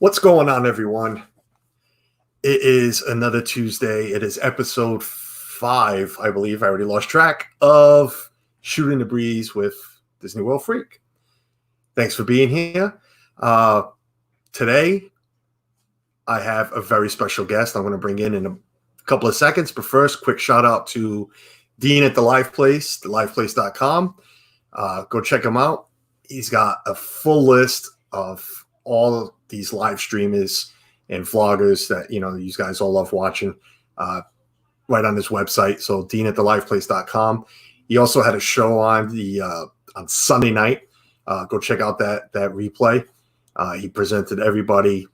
What's going on, everyone? It is another Tuesday. It is episode 5, I believe. I already lost track of Shooting the Breeze with Disney World Freak. Thanks for being here. Today, I have a very special guest I'm going to bring in a couple of seconds. But first, quick shout out to Dean at The Live Place, theliveplace.com. Go check him out. He's got a full list of all these live streamers and vloggers that, you guys all love watching right on his website. So Dean at theliveplace.com. He also had a show on on Sunday night. Go check out that replay. He presented everybody,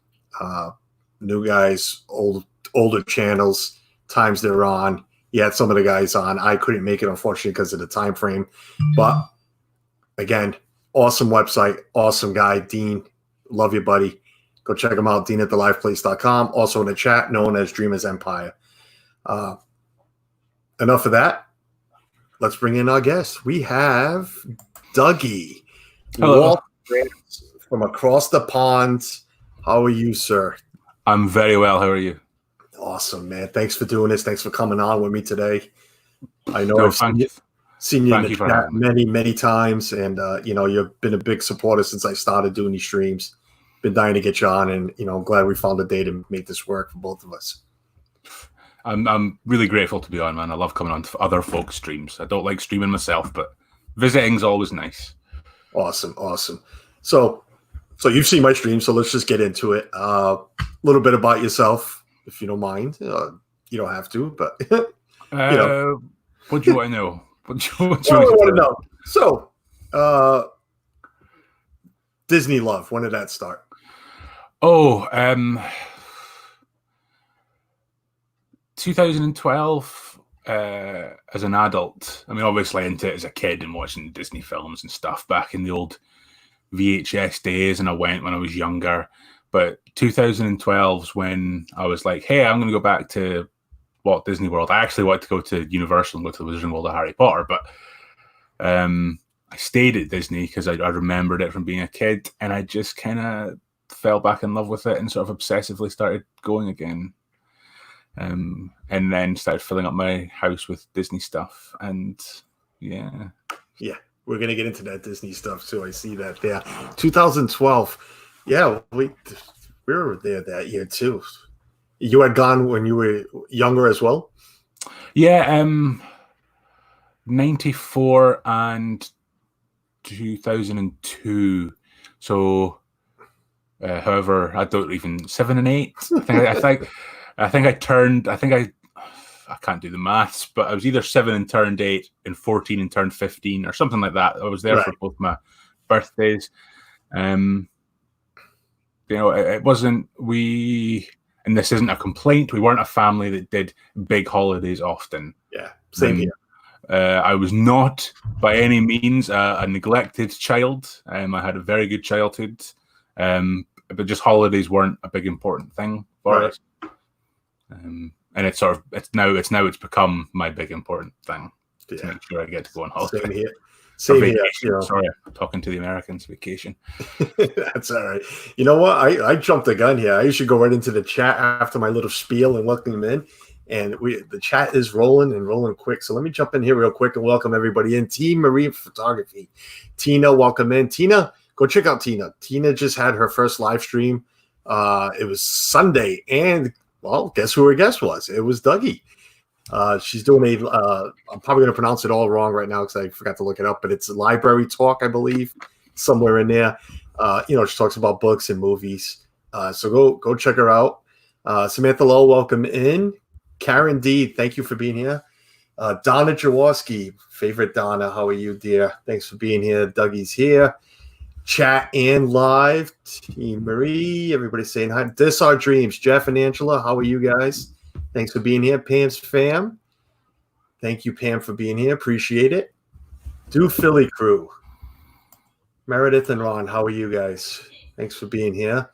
new guys, older channels, times they're on. He had some of the guys on. I couldn't make it, unfortunately, because of the time frame. But again, awesome website, awesome guy, Dean. Love you, buddy. Go check him out, Dean at theliveplace.com. Also in the chat, known as Dreamers Empire. Enough of that. Let's bring in our guest. We have Dougie. Hello. From across the pond. How are you, sir? I'm very well. How are you? Awesome, man. Thanks for doing this. Thanks for coming on with me today. I know I've seen you in the chat many times, and you've been a big supporter since I started doing these streams. Been dying to get you on, and I'm glad we found a day to make this work for both of us. I'm really grateful to be on, man. I love coming on to other folks' streams. I don't like streaming myself, but visiting's always nice. Awesome. So you've seen my stream, so let's just get into it. A little bit about yourself, if you don't mind. You don't have to, but what do you want to know? What do you want to know? So, Disney love. When did that start? 2012. As an adult, I mean, obviously into it as a kid and watching Disney films and stuff back in the old VHS days, and I went when I was younger. But 2012 is when I was like, hey, I'm going to go back to Walt Disney World. I actually wanted to go to Universal and go to the Wizarding World of Harry Potter, but I stayed at Disney because I remembered it from being a kid, and I just kind of fell back in love with it and sort of obsessively started going again. And then started filling up my house with Disney stuff, and yeah, we're gonna get into that Disney stuff too. I see that there. 2012, yeah, we were there that year too. You had gone when you were younger as well. Yeah, 94 and 2002. So, however, I don't even 7 and 8. I can't do the maths, but I was either 7 and turned 8 and 14 and turned 15 or something like that. I was there for both my birthdays. It wasn't, and this isn't a complaint, we weren't a family that did big holidays often. Yeah, same here. I was not by any means a neglected child. I had a very good childhood, but just holidays weren't a big important thing for us. And it's become my big important thing to make sure I get to go on holiday. Same here. Sorry, I'm talking to the Americans. Vacation. That's all right. You know what? I jumped the gun here. I usually go right into the chat after my little spiel and welcome them in. And the chat is rolling quick. So let me jump in here real quick and welcome everybody in. Team Marine Photography. Tina, welcome in. Tina, go check out Tina. Tina just had her first live stream. It was Sunday, and well, guess who her guest was? It was Dougie. She's doing I'm probably going to pronounce it all wrong right now because I forgot to look it up, but it's a library talk, I believe, somewhere in there. She talks about books and movies. So go check her out. Samantha Lowe, welcome in. Karen D, thank you for being here. Donna Jaworski, favorite Donna, how are you, dear? Thanks for being here. Dougie's here. Chat and live. Team Marie, everybody saying hi. This Our Dreams. Jeff and Angela, how are you guys? Thanks for being here. Pam's fam. Thank you, Pam, for being here. Appreciate it. Do Philly crew. Meredith and Ron, how are you guys? Thanks for being here.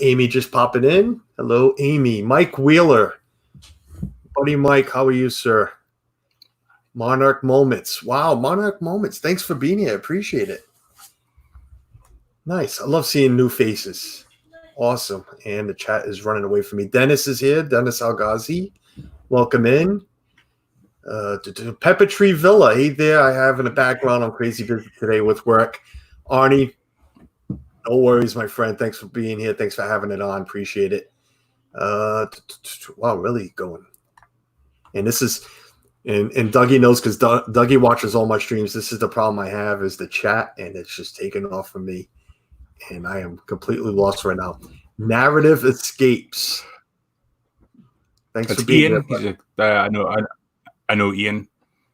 Amy just popping in. Hello, Amy. Mike Wheeler. Buddy Mike, how are you, sir? Monarch Moments. Wow, Monarch Moments. Thanks for being here. Appreciate it. Nice. I love seeing new faces. Awesome. And the chat is running away from me. Dennis is here. Dennis Algazi. Welcome in. Pepper Tree Villa. Hey there. I have in the background. I'm crazy busy today with work. Arnie, no worries, my friend. Thanks for being here. Thanks for having it on. Appreciate it. Wow, really going. And this is, and Dougie knows because Dougie watches all my streams. This is the problem I have is the chat, and it's just taken off from me. And I am completely lost right now. Narrative escapes. Thanks It's for being Ian. here. I know Ian.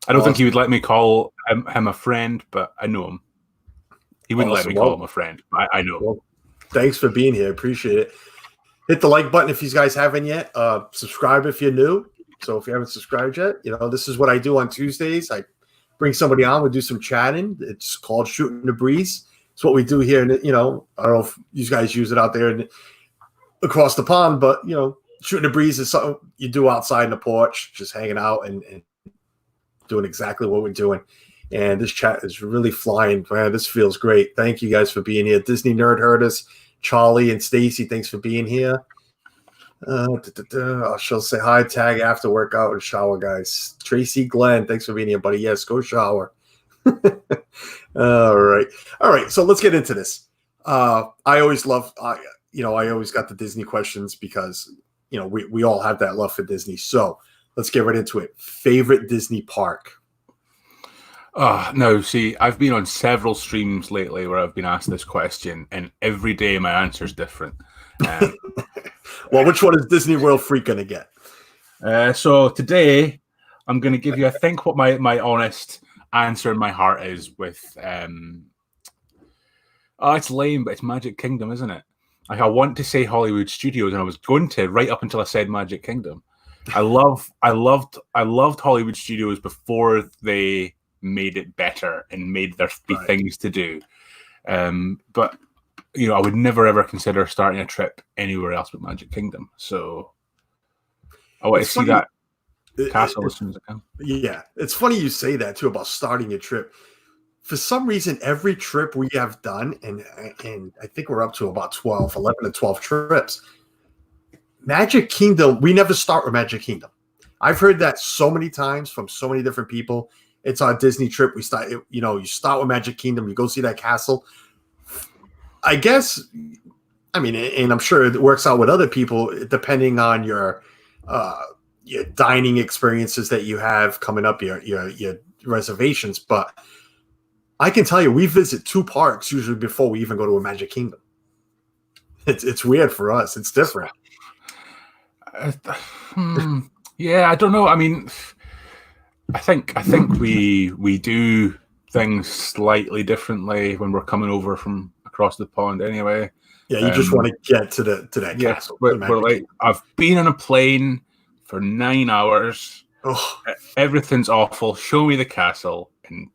I don't think he would let me call him a friend, but I know him. He wouldn't let me call him a friend. I know. Well, thanks for being here. Appreciate it. Hit the like button if you guys haven't yet. Subscribe if you're new. So if you haven't subscribed yet, this is what I do on Tuesdays. I bring somebody on. We do some chatting. It's called Shooting the Breeze. It's what we do here. And, I don't know if you guys use it out there and across the pond, but, Shooting the Breeze is something you do outside in the porch, just hanging out and doing exactly what we're doing. And this chat is really flying. Man, this feels great. Thank you guys for being here. Disney Nerd Herders, Charlie and Stacy, thanks for being here. I shall say hi, tag after workout and shower, guys. Tracy Glenn, thanks for being here, buddy. Yes, go shower. All right. So let's get into this. I always love, I always got the Disney questions because, we all have that love for Disney. So let's get right into it. Favorite Disney park? No, see, I've been on several streams lately where I've been asked this question, and every day my answer is different. Well, which one is Disney World Freak going to get? So today, I'm going to give you, I think, what my honest answer in my heart is with... it's lame, but it's Magic Kingdom, isn't it? Like, I want to say Hollywood Studios, and I was going to right up until I said Magic Kingdom. I loved Hollywood Studios before they made it better and made there be things to do. But I would never ever consider starting a trip anywhere else but Magic Kingdom. So I want to see that castle as soon as I can. Yeah, it's funny you say that too about starting a trip. For some reason, every trip we have done, and I think we're up to about 11 to 12 trips. Magic Kingdom, we never start with Magic Kingdom. I've heard that so many times from so many different people. It's our Disney trip. We start, you start with Magic Kingdom. You go see that castle. I guess, and I'm sure it works out with other people depending on your dining experiences that you have coming up, your reservations. But I can tell you, we visit 2 parks usually before we even go to a Magic Kingdom. It's weird for us. It's different. Yeah, I don't know. I think we do things slightly differently when we're coming over from across the pond. Anyway, yeah, you just want to get to that castle. We're like, I've been on a plane for 9 hours. Oh. Everything's awful. Show me the castle. And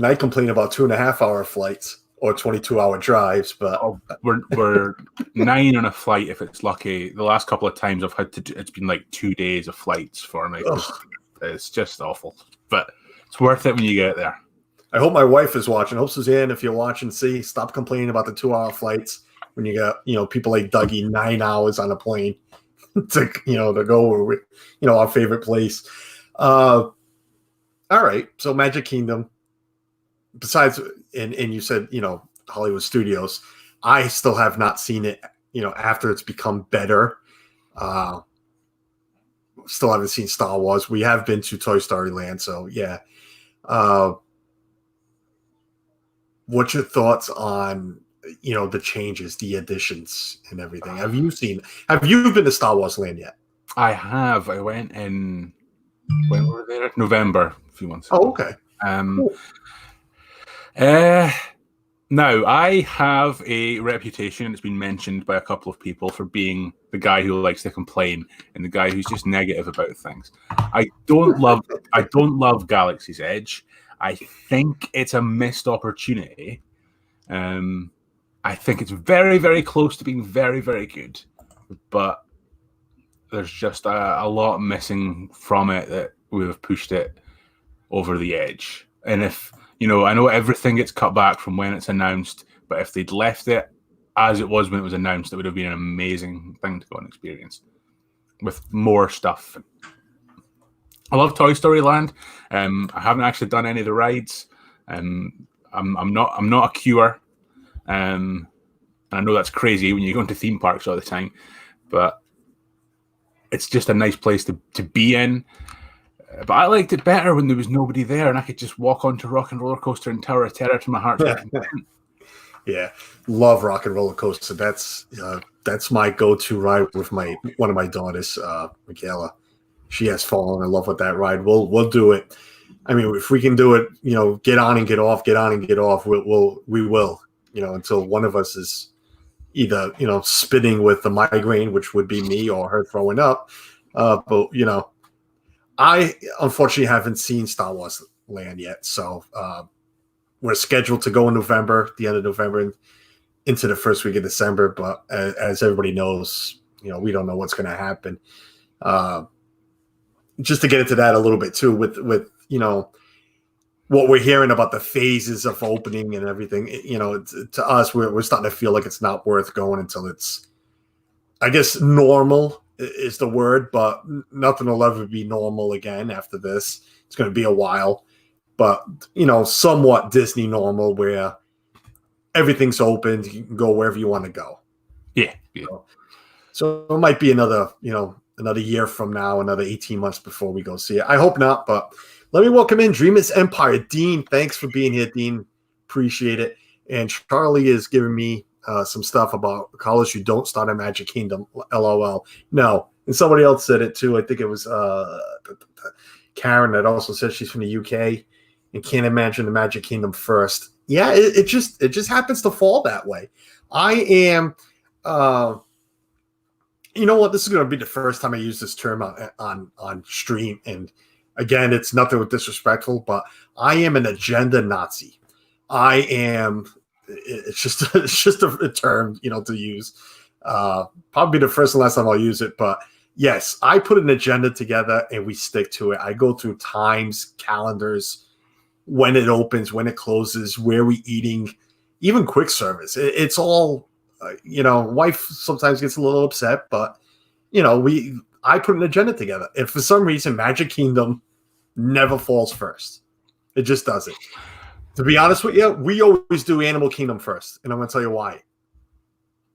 I complain about 2.5-hour flights or 22-hour drives, but we're 9 on a flight if it's lucky. The last couple of times I've had to it's been like 2 days of flights for me. It's just awful, but it's worth it when you get there. I hope my wife is watching. I hope Suzanne, if you're watching, stop complaining about the 2-hour flights when you got people like Dougie 9 hours on a plane to go our favorite place. All right, so Magic Kingdom. Besides, and you said, Hollywood Studios, I still have not seen it, after it's become better. Still haven't seen Star Wars. We have been to Toy Story Land, so yeah. What's your thoughts on, the changes, the additions and everything? Have you been to Star Wars Land yet? I have. I went in, when were we there? November, a few months ago. Oh, okay. Cool. Now, I have a reputation, it's been mentioned by a couple of people, for being the guy who likes to complain and the guy who's just negative about things. I don't love Galaxy's Edge. I think it's a missed opportunity. I think it's very, very close to being very, very good, but there's just a lot missing from it that would have pushed it over the edge. And if I know everything gets cut back from when it's announced, but if they'd left it as it was when it was announced, it would have been an amazing thing to go and experience with more stuff. I love Toy Story Land. I haven't actually done any of the rides. I'm not a queuer. And I know that's crazy when you go into theme parks all the time, but it's just a nice place to be in. But I liked it better when there was nobody there and I could just walk onto Rock and Roller Coaster and Tower of Terror to my heart's content. Yeah, love Rock and Roller Coaster. That's my go-to ride with one of my daughters, Michaela. She has fallen in love with that ride. We'll do it. I mean, if we can do it, get on and get off, get on and get off. We will. Until one of us is either spinning with the migraine, which would be me, or her throwing up. But I unfortunately haven't seen Star Wars Land yet, so. We're scheduled to go in November, the end of November, and into the first week of December. But as everybody knows, we don't know what's going to happen. Just to get into that a little bit too, with what we're hearing about the phases of opening and everything. To us, we're starting to feel like it's not worth going until it's, I guess, normal is the word, but nothing will ever be normal again after this. It's going to be a while. But, somewhat Disney normal where everything's open. You can go wherever you want to go. Yeah. So it might be another year from now, another 18 months before we go see it. I hope not, but let me welcome in Dreamers Empire. Dean, thanks for being here, Dean. Appreciate it. And Charlie is giving me some stuff about college. You don't start at Magic Kingdom. LOL. No. And somebody else said it too. I think it was Karen that also said she's from the UK. And can't imagine the Magic Kingdom first. Yeah, it just happens to fall that way. I am, you know what? This is going to be the first time I use this term on stream. And again, it's nothing with disrespectful, but I am an agenda Nazi. I am. It's just a term, to use. Probably the first and last time I'll use it, but. Yes, I put an agenda together and we stick to it. I go through times, calendars, when it opens, when it closes, where we eating, even quick service. It's all, wife sometimes gets a little upset, but, I put an agenda together. And for some reason, Magic Kingdom never falls first. It just doesn't. To be honest with you, we always do Animal Kingdom first. And I'm going to tell you why.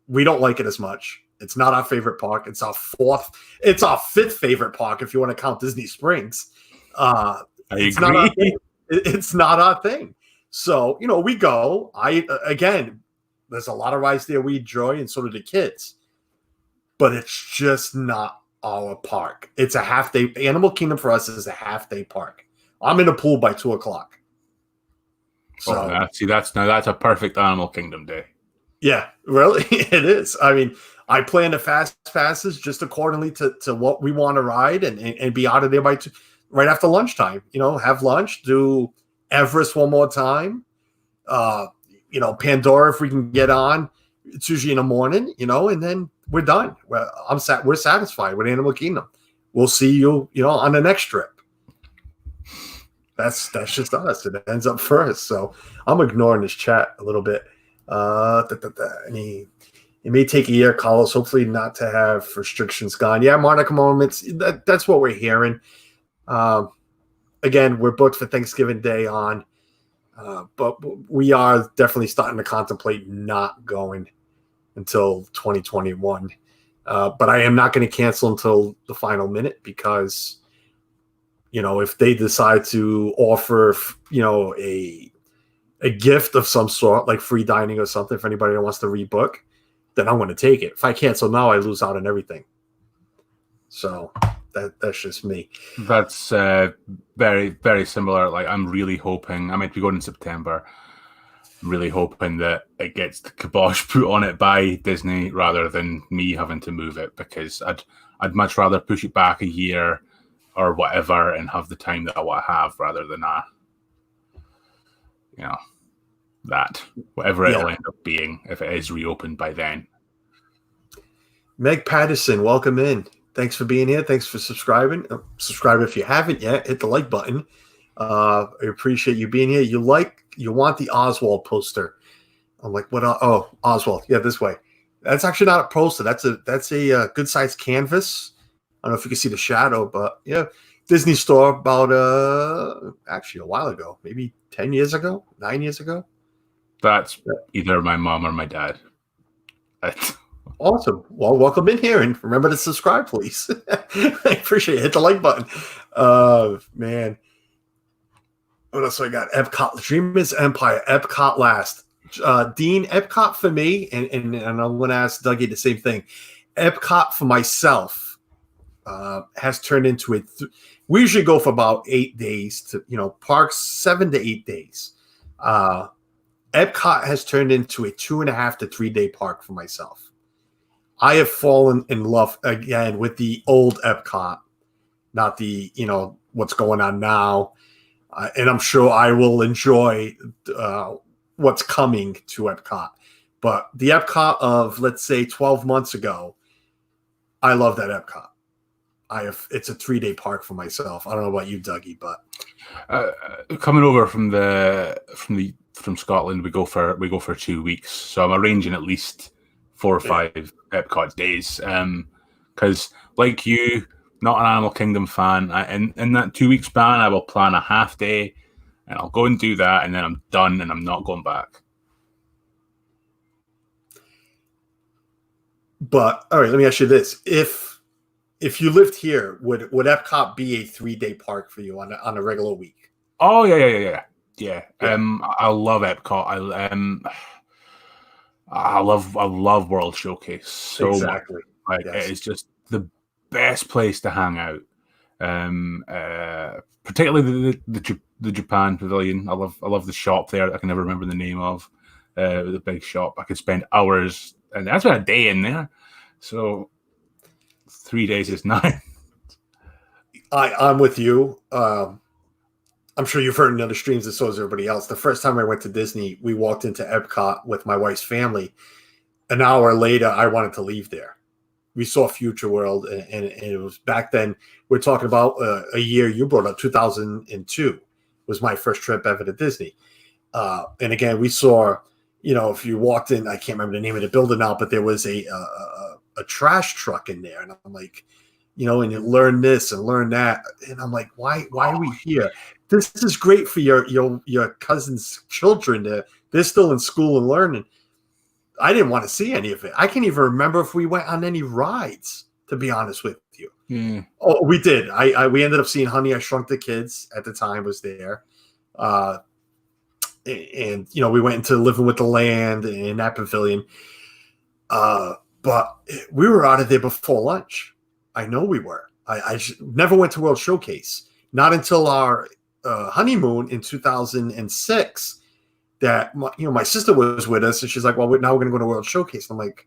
We don't like it as much. It's not our favorite park. It's our fifth favorite park if you want to count Disney Springs. I agree. It's not our thing. So, we go. There's a lot of rides there we enjoy, and so do the kids. But it's just not our park. It's a half day. Animal Kingdom for us is a half day park. I'm in the pool by 2:00. So that's a perfect Animal Kingdom day. Yeah, really, it is. I mean, I plan the fast passes just accordingly to what we want to ride and be out of there right after lunchtime. Have lunch, do Everest one more time. Pandora if we can get on. It's usually in the morning, and then we're done. We're satisfied with Animal Kingdom. We'll see you, on the next trip. That's just us. It ends up first. So I'm ignoring this chat a little bit. It may take a year, Carlos, hopefully not to have restrictions gone. Yeah, Monica moments. That's what we're hearing. Again, we're booked for Thanksgiving Day on, but we are definitely starting to contemplate not going until 2021. But I am not going to cancel until the final minute because, if they decide to offer, a gift of some sort, like free dining or something for anybody that wants to rebook, then I'm going to take it. If I cancel now, I lose out on everything. So that's just me. That's very, very similar. Like, I'm really hoping, I might be going in September. I'm really hoping that it gets the kibosh put on it by Disney rather than me having to move it, because I'd much rather push it back a year or whatever and have the time that I want to have rather than that whatever it'll end up being if it is reopened by then. Meg Patterson, welcome in. Thanks for being here. Thanks for subscribing. Subscribe if you haven't yet. Hit the like button. I appreciate you being here. You want the Oswald poster. I'm like, what? Oh, Oswald. Yeah, this way. That's actually not a poster. That's a good sized canvas. I don't know if you can see the shadow, but yeah, Disney store about actually a while ago, maybe 10 years ago, 9 years ago. That's Yeah. either my mom or my dad. Awesome. Well, welcome in here, and remember to subscribe, please. I appreciate it. Hit the like button. Man, what else I got? Epcot, Dreamers Empire, Epcot last. Dean, Epcot for me, and I'm going to ask Dougie the same thing. Epcot for myself has turned into a. We usually go for about 8 days to parks 7 to 8 days. Epcot has turned into a 2.5 to 3 day park for myself. I have fallen in love again with the old Epcot, not the what's going on now, and I'm sure I will enjoy what's coming to Epcot. But the Epcot of, let's say, 12 months ago, I love that Epcot. It's a 3 day park for myself. I don't know about you, Dougie, but coming over from Scotland, we go for 2 weeks. So I'm arranging at least 4 or 5 Epcot days. Because like you, not an Animal Kingdom fan. In that 2 week span, I will plan a half day, and I'll go and do that, and then I'm done, and I'm not going back. But all right, let me ask you this: if you lived here, would Epcot be a 3 day park for you on a regular week? Oh yeah. I love Epcot. I love World Showcase so Exactly. much. Yes. It's just the best place to hang out. Particularly the Japan Pavilion. I love the shop there. I can never remember the name of the big shop. I could spend hours, and that's been a day in there. So 3 days is nice. I'm with you. I'm sure you've heard in other streams, and so has everybody else. The first time I went to Disney, we walked into Epcot with my wife's family. An hour later, I wanted to leave there. We saw Future World, and it was back then. We're talking about a year you brought up, 2002 was my first trip ever to Disney. And again, we saw, if you walked in, I can't remember the name of the building now, but there was a trash truck in there, and I'm like, and you learn this and learn that, and I'm like, why are we here? This is great for your cousin's children. They're still in school and learning. I didn't want to see any of it. I can't even remember if we went on any rides, to be honest with you. Mm. Oh, we did. We ended up seeing Honey, I Shrunk the Kids at the time was there. And we went into Living with the Land in that pavilion. But we were out of there before lunch. I know we were. I never went to World Showcase. Not until our honeymoon in 2006 that my sister was with us, and she's like, well, now we're going to go to World Showcase. And I'm like,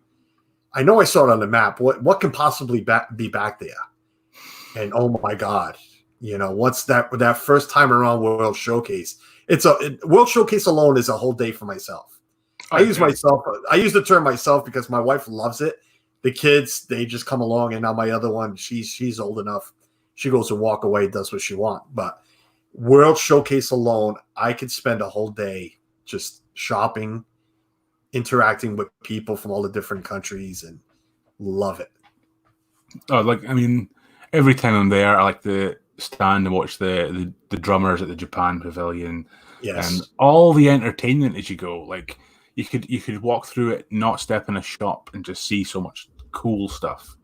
I know I saw it on the map. What can possibly be back there? And oh my God, once that first time around World Showcase, World Showcase alone is a whole day for myself. I use the term myself because my wife loves it. The kids, they just come along, and now my other one, she's old enough. She goes to walk away, does what she wants. But World Showcase alone, I could spend a whole day just shopping, interacting with people from all the different countries, and love it. Every time I'm there, I like to stand and watch the drummers at the Japan Pavilion. Yes. And all the entertainment as you go. Like you could walk through it, not step in a shop, and just see so much cool stuff.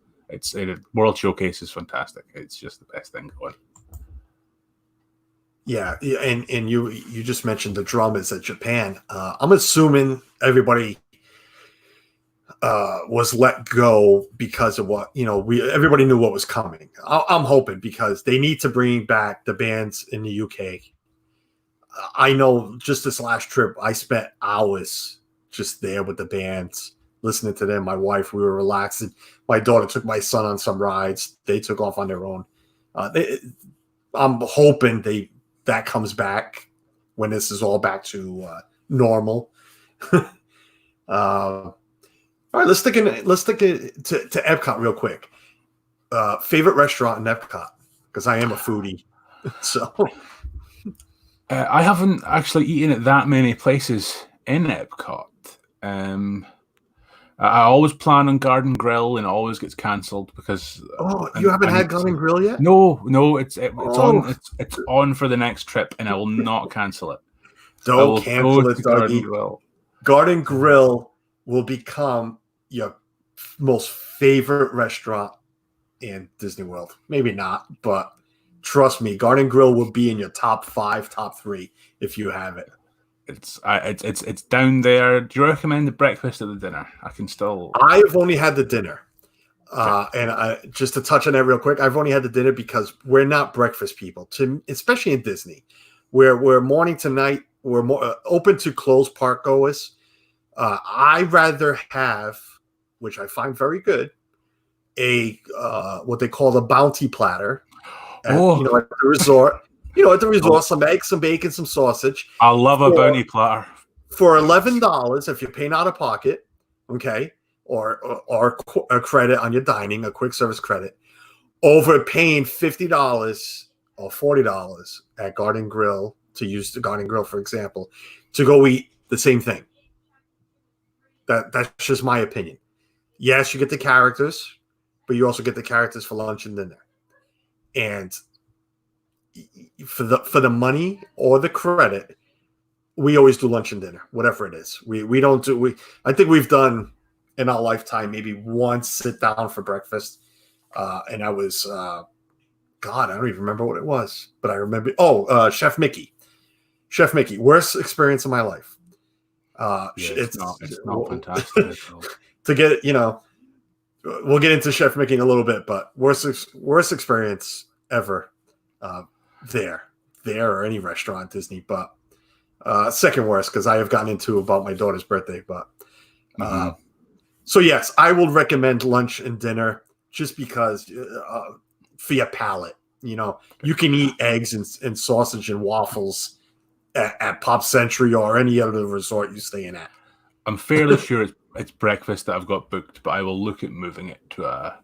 World Showcase is fantastic. It's just the best thing going. Yeah, and you just mentioned the drummers at Japan. I'm assuming everybody was let go because of what everybody knew what was coming. I'm hoping because they need to bring back the bands in the UK. I know just this last trip, I spent hours just there with the bands, listening to them. My wife, we were relaxing. My daughter took my son on some rides. They took off on their own. I'm hoping that comes back when this is all back to normal. All right, let's stick to Epcot real quick. Favorite restaurant in Epcot, because I am a foodie. So I haven't actually eaten at that many places in Epcot. I always plan on Garden Grill, and it always gets cancelled because. You haven't had Garden Grill yet? No, it's on for the next trip, and I will not cancel it. Don't cancel it, Garden Dougie. Grill. Garden Grill will become your most favorite restaurant in Disney World. Maybe not, but trust me, Garden Grill will be in your top 5, top 3 if you have it. It's down there. Do you recommend the breakfast or the dinner? I've only had the dinner. And just to touch on that real quick, I've only had the dinner because we're not breakfast people, especially in Disney. We're morning to night. We're more open to closed park goers. I'd rather have, which I find very good, a what they call the bounty platter. At the resort. At the resort, some eggs, some bacon, some sausage. I love a bounty platter. For $11, if you're paying out of pocket, okay, or a credit on your dining, a quick service credit, over paying $50 or $40 at Garden Grill, to use the Garden Grill, for example, to go eat the same thing. That's just my opinion. Yes, you get the characters, but you also get the characters for lunch and dinner. And for the money or the credit, we always do lunch and dinner, whatever it is. We don't do I think we've done in our lifetime maybe once sit down for breakfast, and I was God, I don't even remember what it was, but I remember Chef Mickey, worst experience of my life. It's not fantastic. To get we'll get into Chef Mickey in a little bit, but worst experience ever. There or any restaurant Disney, but second worst because I have gotten into about my daughter's birthday. But so yes, I will recommend lunch and dinner just because for your palate. You can eat eggs and sausage and waffles at Pop Century or any other resort you staying at. I'm fairly sure it's breakfast that I've got booked, but I will look at moving it to a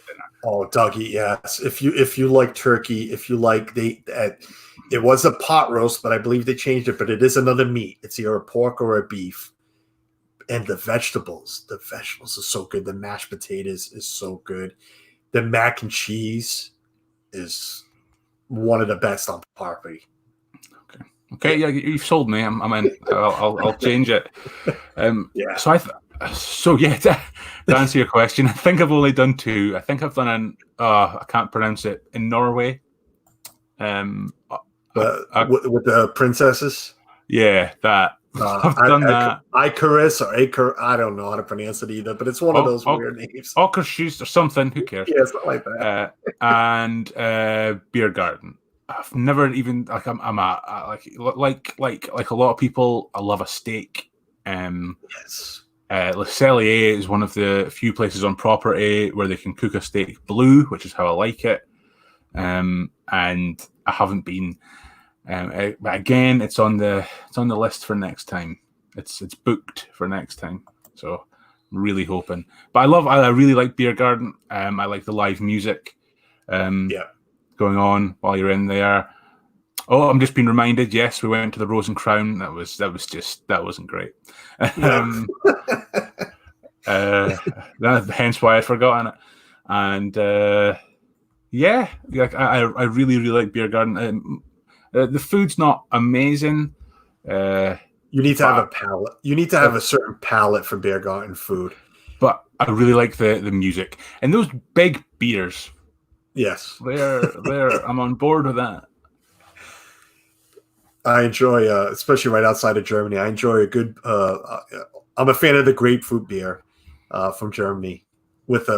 dinner. Oh, Dougie, yes. If you like turkey, if you like it was a pot roast, but I believe they changed it. But it is another meat. It's either a pork or a beef. And the vegetables are so good. The mashed potatoes is so good. The mac and cheese is one of the best on property. Okay, yeah, you've sold me. I'm in. I'll change it. Yeah. To answer your question, I think I've only done 2. I think I've done I can't pronounce it, in Norway. With the princesses. Yeah, that. I've done that. Icarus or Acre. I don't know how to pronounce it either, but it's one of those weird names. Akershus or something. Who cares? Yeah, something like that. And beer garden. I've never even like a lot of people. I love a steak. Yes. Le Cellier is one of the few places on property where they can cook a steak blue, which is how I like it. And I haven't been. But again, it's on the list for next time. It's booked for next time. So I'm really hoping. But I really like beer garden. I like the live music. Going on while you're in there. Oh, I'm just being reminded. Yes, we went to the Rose and Crown. That wasn't great. Hence why I'd forgotten it. And I really like beer garden. The food's not amazing. You need to have a palate. You need to have a certain palate for beer garden food. But I really like the music and those big beers. Yes, they're. I'm on board with that. I enjoy, especially right outside of Germany. I enjoy a good. I'm a fan of the grapefruit beer from Germany with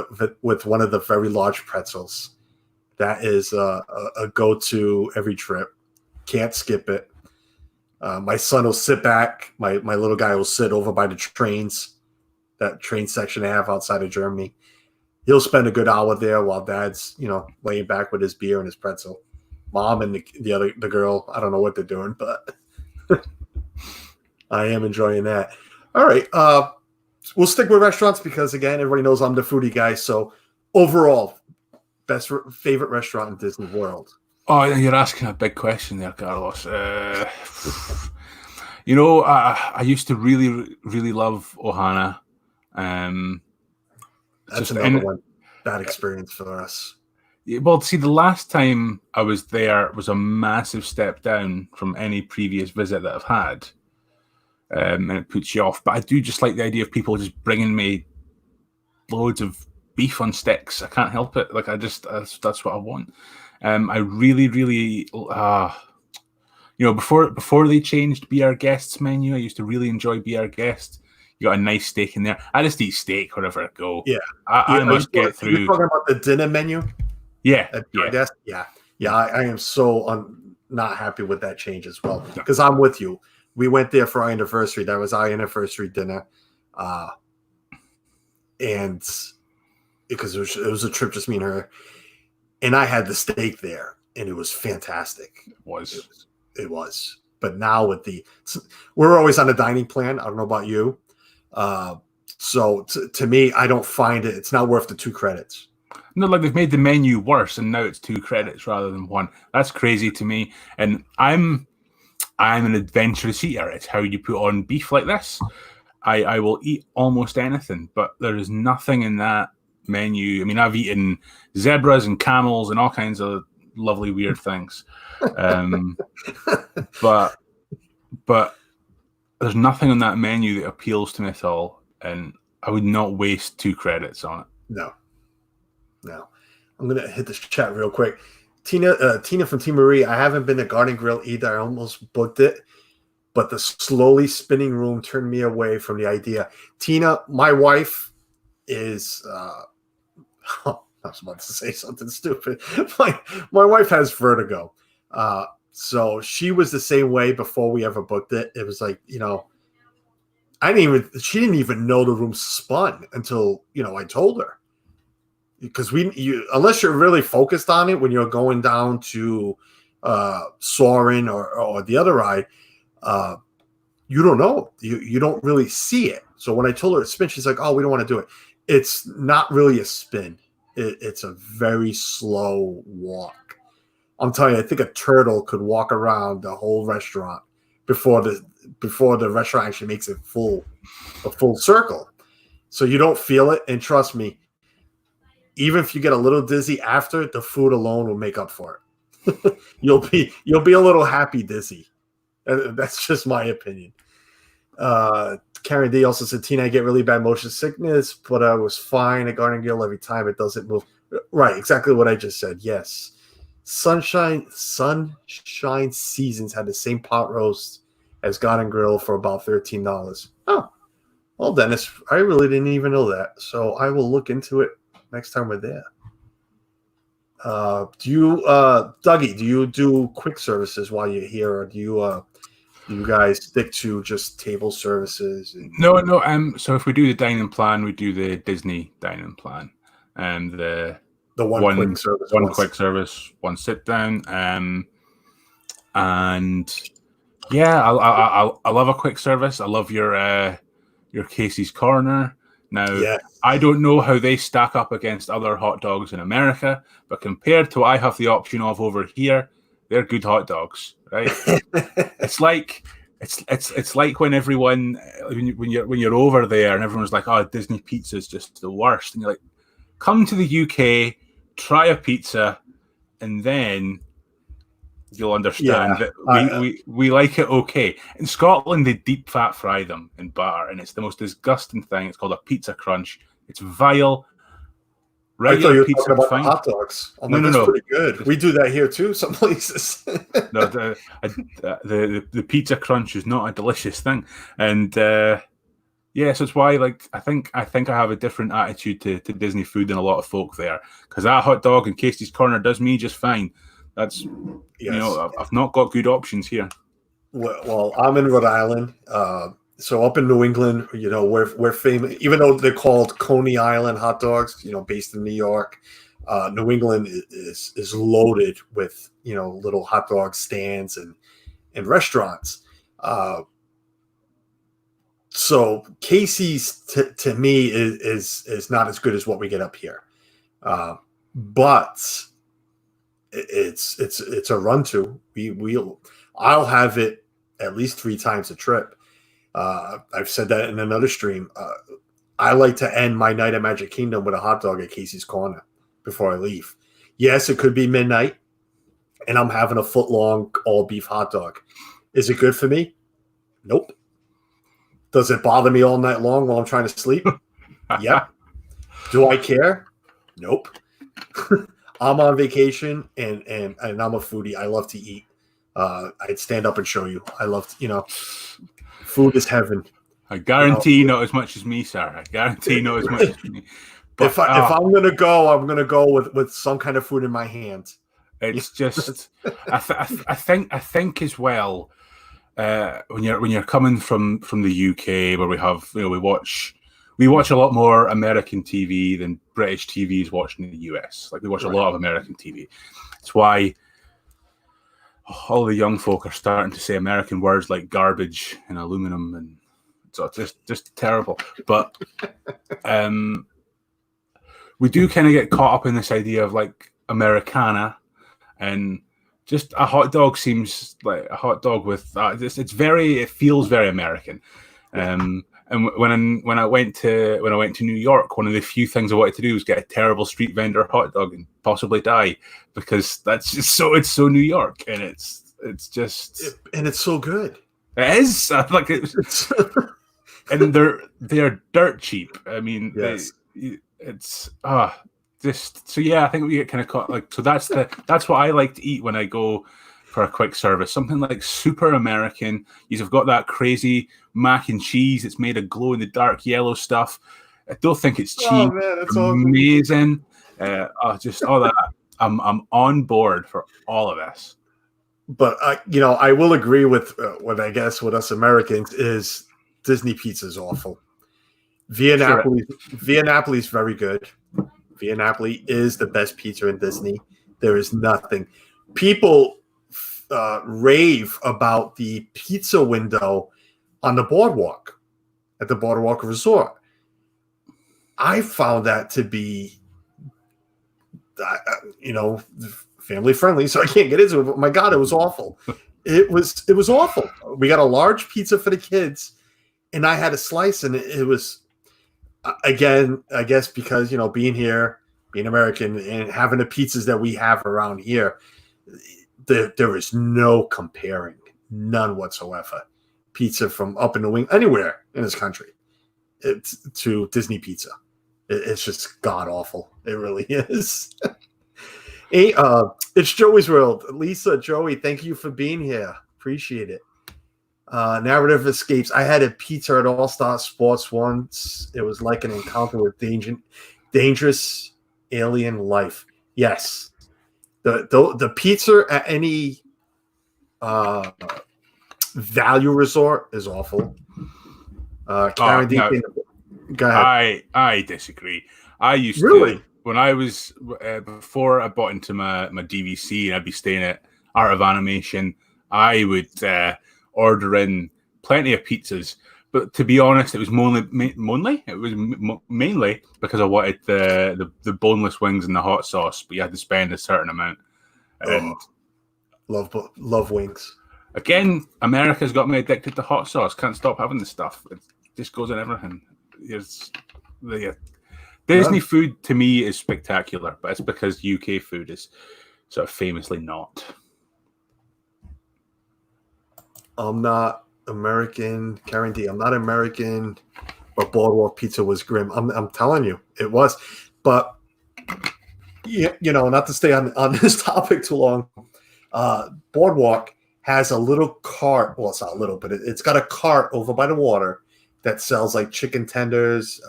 one of the very large pretzels. That is a go-to every trip. Can't skip it. My son will sit back. My little guy will sit over by the trains, that train section they have outside of Germany. He'll spend a good hour there while Dad's, laying back with his beer and his pretzel. Mom and the girl, I don't know what they're doing, but I am enjoying that. All right, we'll stick with restaurants because again, everybody knows I'm the foodie guy. So overall, favorite restaurant in Disney World. Oh, you're asking a big question there, Carlos. I used to really, really love Ohana. That's another one. Bad experience for us. Well, see, the last time I was there was a massive step down from any previous visit that I've had, and it puts you off. But I do just like the idea of people just bringing me loads of beef on sticks. I can't help it. Like that's what I want. I really, really, before they changed Be Our Guest's menu, I used to really enjoy Be Our Guest. You got a nice steak in there. I just eat steak wherever I go. Yeah, I must get through. You're talking about the dinner menu. Yeah, I am so not happy with that change as well, because I'm with you. We went there for our anniversary. That was our anniversary dinner, and because it was a trip, just me and her, and I had the steak there, and it was fantastic. It was. But now we're always on a dining plan. I don't know about you, so to me, I don't find it's not worth the 2 credits. No, like they've made the menu worse, and now it's 2 credits rather than 1. That's crazy to me. And I'm an adventurous eater. It's how you put on beef like this. I will eat almost anything, but there is nothing in that menu. I mean, I've eaten zebras and camels and all kinds of lovely weird things, but there's nothing on that menu that appeals to me at all, and I would not waste 2 credits on it. No. I'm gonna hit this chat real quick. Tina from Team Marie. I haven't been to Garden Grill either. I almost booked it, but the slowly spinning room turned me away from the idea. Tina, my wife is. I was about to say something stupid. My wife has vertigo, so she was the same way before we ever booked it. It was like, she didn't even know the room spun until I told her. Because unless you're really focused on it when you're going down to Soarin' or the other ride, you don't know. You don't really see it. So when I told her to spin, she's like, "Oh, we don't want to do it." It's not really a spin. It's a very slow walk. I'm telling you, I think a turtle could walk around the whole restaurant before the restaurant actually makes a full circle. So you don't feel it, and trust me. Even if you get a little dizzy after, the food alone will make up for it. You'll be a little happy dizzy. That's just my opinion. Karen D also said, Tina, I get really bad motion sickness, but I was fine at Garden Grill every time. It doesn't move. Right, exactly what I just said. Yes. Sunshine Seasons had the same pot roast as Garden Grill for about $13. Oh, well, Dennis, I really didn't even know that. So I will look into it next time we're there. Dougie, do you do quick services while you're here, or do you guys stick to just table services? No. So if we do the dining plan, we do the Disney dining plan, and the one quick service, one sit down, and yeah, I love a quick service. I love your Casey's Corner. Now, yes. I don't know how they stack up against other hot dogs in America, but compared to what I have the option of over here, they're good hot dogs, right? It's like when everyone when you're over there and everyone's like, "Oh, Disney pizza is just the worst," and you're like, "Come to the UK, try a pizza, and then you'll understand that we like it okay." In Scotland, they deep fat fry them in butter, and it's the most disgusting thing. It's called a pizza crunch. It's vile. Regular I thought you were talking about fine. Hot dogs. No. Pretty good. We do that here too, some places. No, the pizza crunch is not a delicious thing, and so it's why I think I have a different attitude to Disney food than a lot of folk there, because that hot dog in Casey's Corner does me just fine. That's I've not got good options here. Well, I'm in Rhode Island, so up in New England, we're famous. Even though they're called Coney Island hot dogs, based in New York, New England is loaded with little hot dog stands and restaurants. So Casey's to me is not as good as what we get up here, but it's a run to. I'll have it at least 3 times a trip. I've said that in another stream. I like to end my night at Magic Kingdom with a hot dog at Casey's Corner before I leave. Yes, it could be midnight, and I'm having a foot-long all-beef hot dog. Is it good for me? Nope. Does it bother me all night long while I'm trying to sleep? Yep. Do I care? Nope. I'm on vacation, and I'm a foodie. I love to eat. I'd stand up and show you. I love to, food is heaven. I guarantee not as much as me, sir. I guarantee not as much as me. But, if I'm gonna go, I'm gonna go with some kind of food in my hand. It's just, I think as well. When you're coming from the UK, where we have, we watch a lot more American TV than British TV is watching in the US. Like, we watch a lot of American TV. It's why all the young folk are starting to say American words like garbage and aluminum, and so it's just terrible. But we do kind of get caught up in this idea of like Americana, and just a hot dog seems like a hot dog with it feels very American. And when I went to New York, one of the few things I wanted to do was get a terrible street vendor hot dog and possibly die, because that's just it's so New York, and it's so good. It is. I like it. And they're dirt cheap. I mean, yes. I think we get kind of caught. Like, so that's what I like to eat when I go for a quick service. Something like super American. You've got that crazy mac and cheese. It's made of glow in the dark yellow stuff. I don't think it's cheap. Oh man, it's amazing. Just all that. I'm on board for all of this. But I will agree with what I guess with us Americans is Disney pizza is awful. Via Napoli is very good. Via Napoli is the best pizza in Disney. There is nothing. People rave about the pizza window on the boardwalk at the Boardwalk Resort. I found that to be, family friendly, so I can't get into it. But my God, it was awful. It was awful. We got a large pizza for the kids, and I had a slice, and it was. Again, I guess because, being here, being American, and having the pizzas that we have around here, there is no comparing, none whatsoever. Pizza from up in the wing, anywhere in this country, to Disney pizza. It's just god awful. It really is. Hey, it's Joey's World. Lisa, Joey, thank you for being here. Appreciate it. Narrative escapes. I had a pizza at All Star Sports once. It was like an encounter with dangerous alien life. Yes, the pizza at any value resort is awful. Karen, go ahead. I disagree. I used to, when I was before I bought into my DVC and I'd be staying at Art of Animation, I would order in plenty of pizzas, but to be honest, it was mainly because I wanted the boneless wings and the hot sauce, but you had to spend a certain amount. And love wings. Again, America's got me addicted to hot sauce. Can't stop having this stuff. It just goes in everything. Disney food to me is spectacular, but it's because UK food is sort of famously not. I'm not American, Karen D. I'm not American, but Boardwalk Pizza was grim. I'm telling you, it was. But not to stay on this topic too long. Boardwalk has a little cart. Well, it's not little, but it's got a cart over by the water that sells like chicken tenders,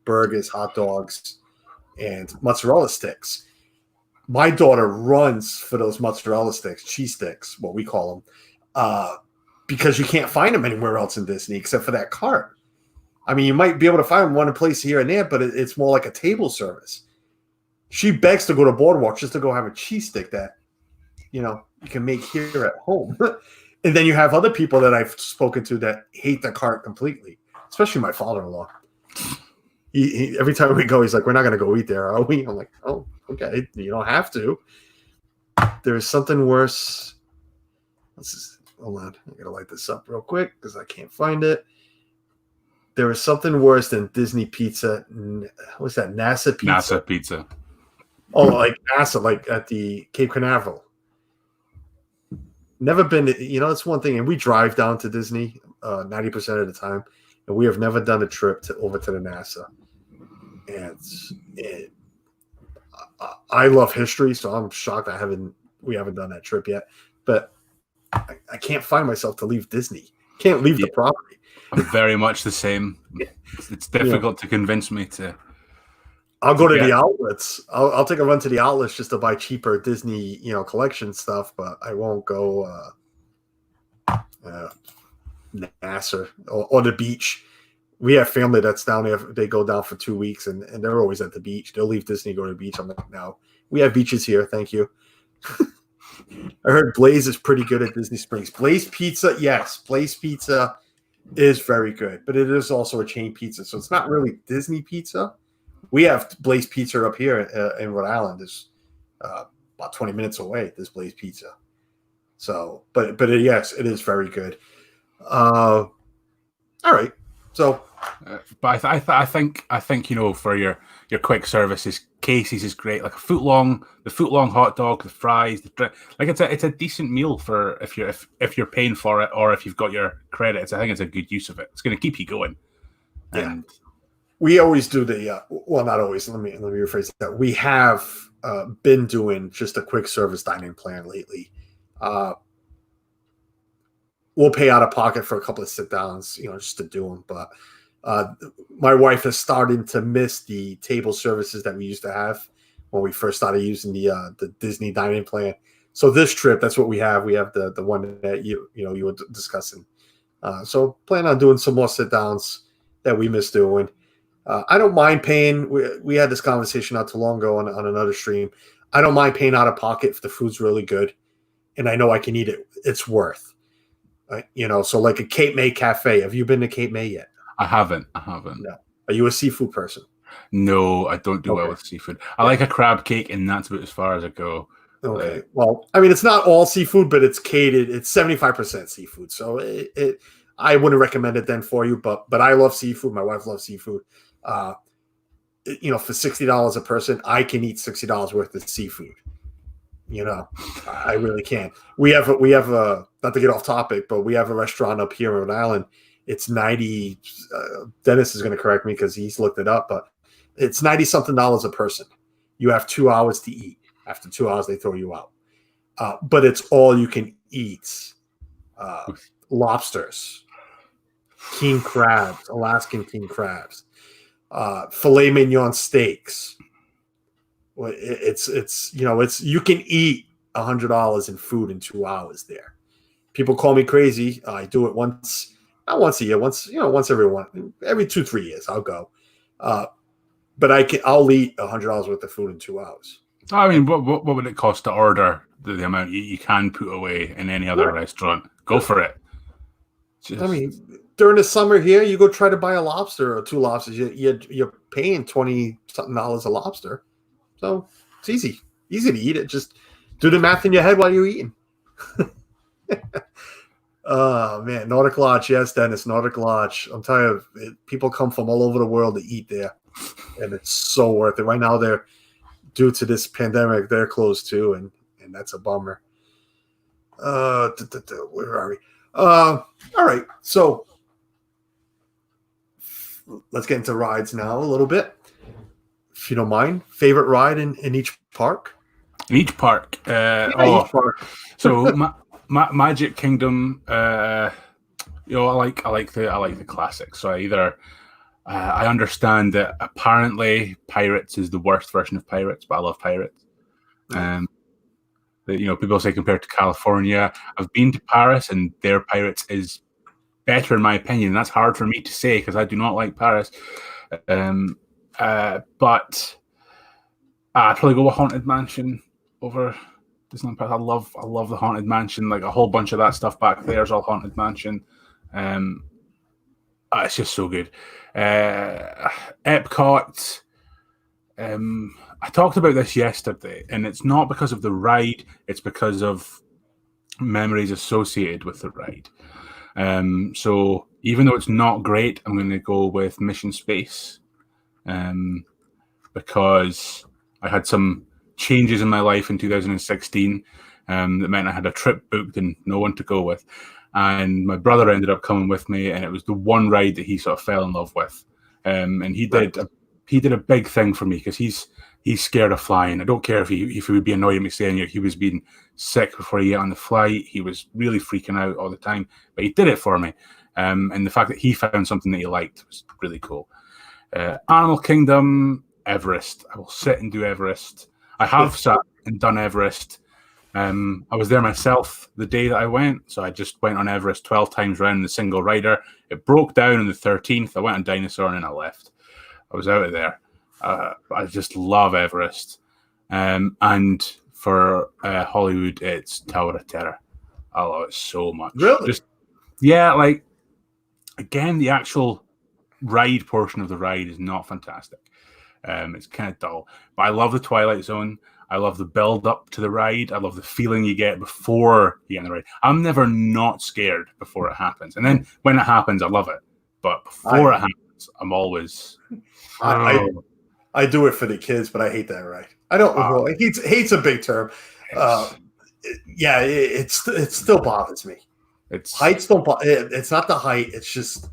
burgers, hot dogs, and mozzarella sticks. My daughter runs for those mozzarella sticks, cheese sticks, what we call them. Because you can't find them anywhere else in Disney except for that cart. I mean, you might be able to find them one place here and there, but it's more like a table service. She begs to go to Boardwalk just to go have a cheese stick that, you can make here at home. And then you have other people that I've spoken to that hate the cart completely, especially my father-in-law. He every time we go, he's like, "We're not going to go eat there, are we?" I'm like, "Oh, okay. You don't have to." There's something worse. hold on. I gotta light this up real quick because I can't find it. There is something worse than Disney pizza. What's that? NASA pizza. NASA pizza. Oh, like NASA, like at the Cape Canaveral. Never been. It's one thing, and we drive down to Disney 90% of the time, and we have never done a trip over to the NASA. And I love history, so I'm shocked we haven't done that trip yet. But I can't find myself to leave Disney. Can't leave the property. I'm very much the same. It's difficult to convince me to. I'll go to the outlets. I'll take a run to the outlets just to buy cheaper Disney, collection stuff, but I won't go NASA or the beach. We have family that's down there. They go down for 2 weeks, and they're always at the beach. They'll leave Disney, go to the beach. I'm like, no, we have beaches here. Thank you. I heard Blaze is pretty good at Disney Springs. Blaze Pizza, yes. Blaze Pizza is very good, but it is also a chain pizza, so it's not really Disney pizza. We have Blaze Pizza up here in Rhode Island. Is about 20 minutes away. This Blaze Pizza. So, but yes, it is very good. All right. So, but I think for your quick services, Casey's is great. Like the foot long hot dog, the fries, like it's a decent meal for if you're paying for it or if you've got your credits. I think it's a good use of it. It's going to keep you going. And we always do the well, not always. Let me rephrase that. We have been doing just a quick service dining plan lately. We'll pay out of pocket for a couple of sit downs, just to do them. But my wife is starting to miss the table services that we used to have when we first started using the Disney dining plan. So this trip, that's what we have. We have the one that you were discussing. So plan on doing some more sit downs that we miss doing. I don't mind paying. We had this conversation not too long ago on another stream. I don't mind paying out of pocket if the food's really good, and I know I can eat it. It's worth. So like a Cape May cafe. Have you been to Cape May yet? I haven't. No. Are you a seafood person? No, I don't do well with seafood. I like a crab cake, and that's about as far as I go. Okay. Well, I mean, it's not all seafood, but it's catered. It's 75% seafood. So I wouldn't recommend it then for you, but I love seafood. My wife loves seafood. For $60 a person, I can eat $60 worth of seafood. I really can. We have a not to get off topic, but we have a restaurant up here in Rhode Island. It's 90. Dennis is going to correct me because he's looked it up, but it's $90-something a person. You have 2 hours to eat. After 2 hours, they throw you out. But it's all you can eat. Lobsters, king crabs, Alaskan king crabs, filet mignon steaks. It's you can eat $100 in food in 2 hours there. People call me crazy. I do it not once a year, once every 2-3 years I'll go. But I'll eat $100 worth of food in 2 hours. I mean, what would it cost to order the amount you can put away in any other restaurant? Go for it. I mean, during the summer here, you go try to buy a lobster or 2 lobsters. You're paying $20-something a lobster. So it's easy to eat it. Just do the math in your head while you're eating. Oh, man. Nordic Lodge. Yes, Dennis, Nordic Lodge. I'm telling you, people come from all over the world to eat there. And it's so worth it. Right now, due to this pandemic, they're closed too. And that's a bummer. Where are we? All right. So let's get into rides now a little bit. If you don't mind, favorite ride in each park? In each park. Each park. So Magic Kingdom. I like the classics. So I understand that apparently Pirates is the worst version of Pirates, but I love Pirates. People say compared to California. I've been to Paris, and their Pirates is better in my opinion. That's hard for me to say because I do not like Paris. But I'd probably go with Haunted Mansion over Disneyland Paris. I love the Haunted Mansion. Like a whole bunch of that stuff back there is all Haunted Mansion. It's just so good. Epcot. I talked about this yesterday, and it's not because of the ride. It's because of memories associated with the ride. So even though it's not great, I'm going to go with Mission Space, because I had some changes in my life in 2016 that meant I had a trip booked and no one to go with. And my brother ended up coming with me, and it was the one ride that he sort of fell in love with. And he did a big thing for me because he's scared of flying. I don't care if he would be annoyed at me saying he was being sick before he got on the flight. He was really freaking out all the time, but he did it for me. And the fact that he found something that he liked was really cool. Animal Kingdom, Everest. I will sit and do Everest. I have sat and done Everest. I was there myself the day that I went, so I just went on Everest 12 times round in the single rider. It broke down on the 13th. I went on Dinosaur and then I left. I was out of there. I just love Everest. And for Hollywood, it's Tower of Terror. I love it so much. Really? Like, again, the actual ride portion of the ride is not fantastic. It's kind of dull. But I love the Twilight Zone. I love the build up to the ride. I love the feeling you get before you get on the ride. I'm never not scared before it happens. And then when it happens, I love it. But before it happens, I'm always... I do it for the kids, but I hate that ride. I don't know. Hate's a big term. It still bothers me. Heights don't it's not the height. It's just,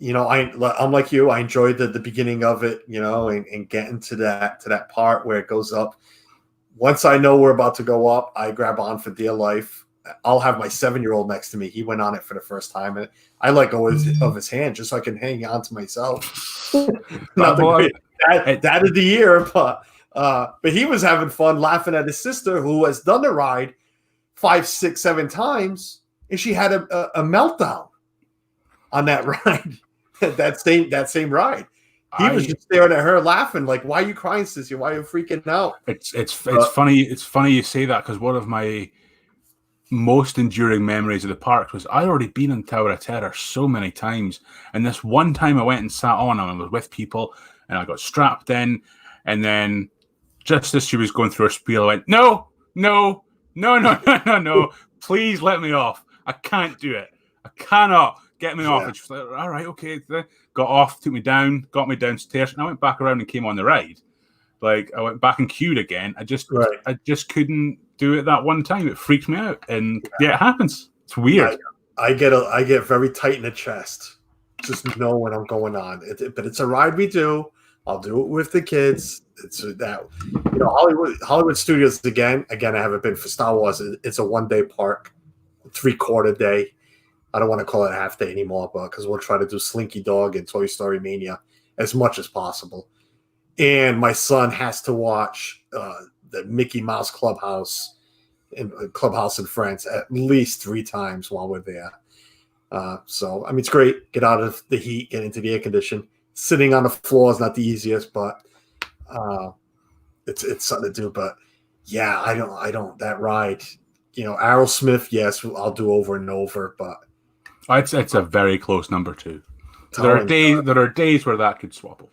I'm like you. I enjoyed the beginning of it, and getting to that part where it goes up. Once I know we're about to go up, I grab on for dear life. I'll have my 7-year-old next to me. He went on it for the first time, and I let go of his hand just so I can hang on to myself. Not that of the year, but he was having fun laughing at his sister who has done the ride 5, 6, 7 times, and she had a meltdown on that ride. that same ride. He was just staring at her laughing, like, "Why are you crying, sissy? Why are you freaking out?" It's funny. It's funny you say that, because one of my most enduring memories of the park was I'd already been on Tower of Terror so many times, and this one time I went and sat on and I was with people and I got strapped in, and then just as she was going through her spiel, I went, no, please let me off. I can't do it. I cannot. Get me off. And she was like, all right, okay. Got off, took me down, got me downstairs, and I went back around and came on the ride. Like, I went back and queued again. I just couldn't do it that one time. It freaked me out, and it happens. It's weird. I get very tight in the chest, just know when I'm going on. But it's a ride we do. I'll do it with the kids. It's that Hollywood Studios again. I haven't been for Star Wars. It's a 1-day park, 3/4 day. I don't want to call it a half day anymore, but because we'll try to do Slinky Dog and Toy Story Mania as much as possible. And my son has to watch the Mickey Mouse Clubhouse in France at least 3 times while we're there. So, I mean, it's great. Get out of the heat, get into the air condition. Sitting on the floor is not the easiest, but it's something to do. But yeah, I don't that ride. Aerosmith, yes, I'll do over and over, but it's a very close number 2. There are days where that could swap over.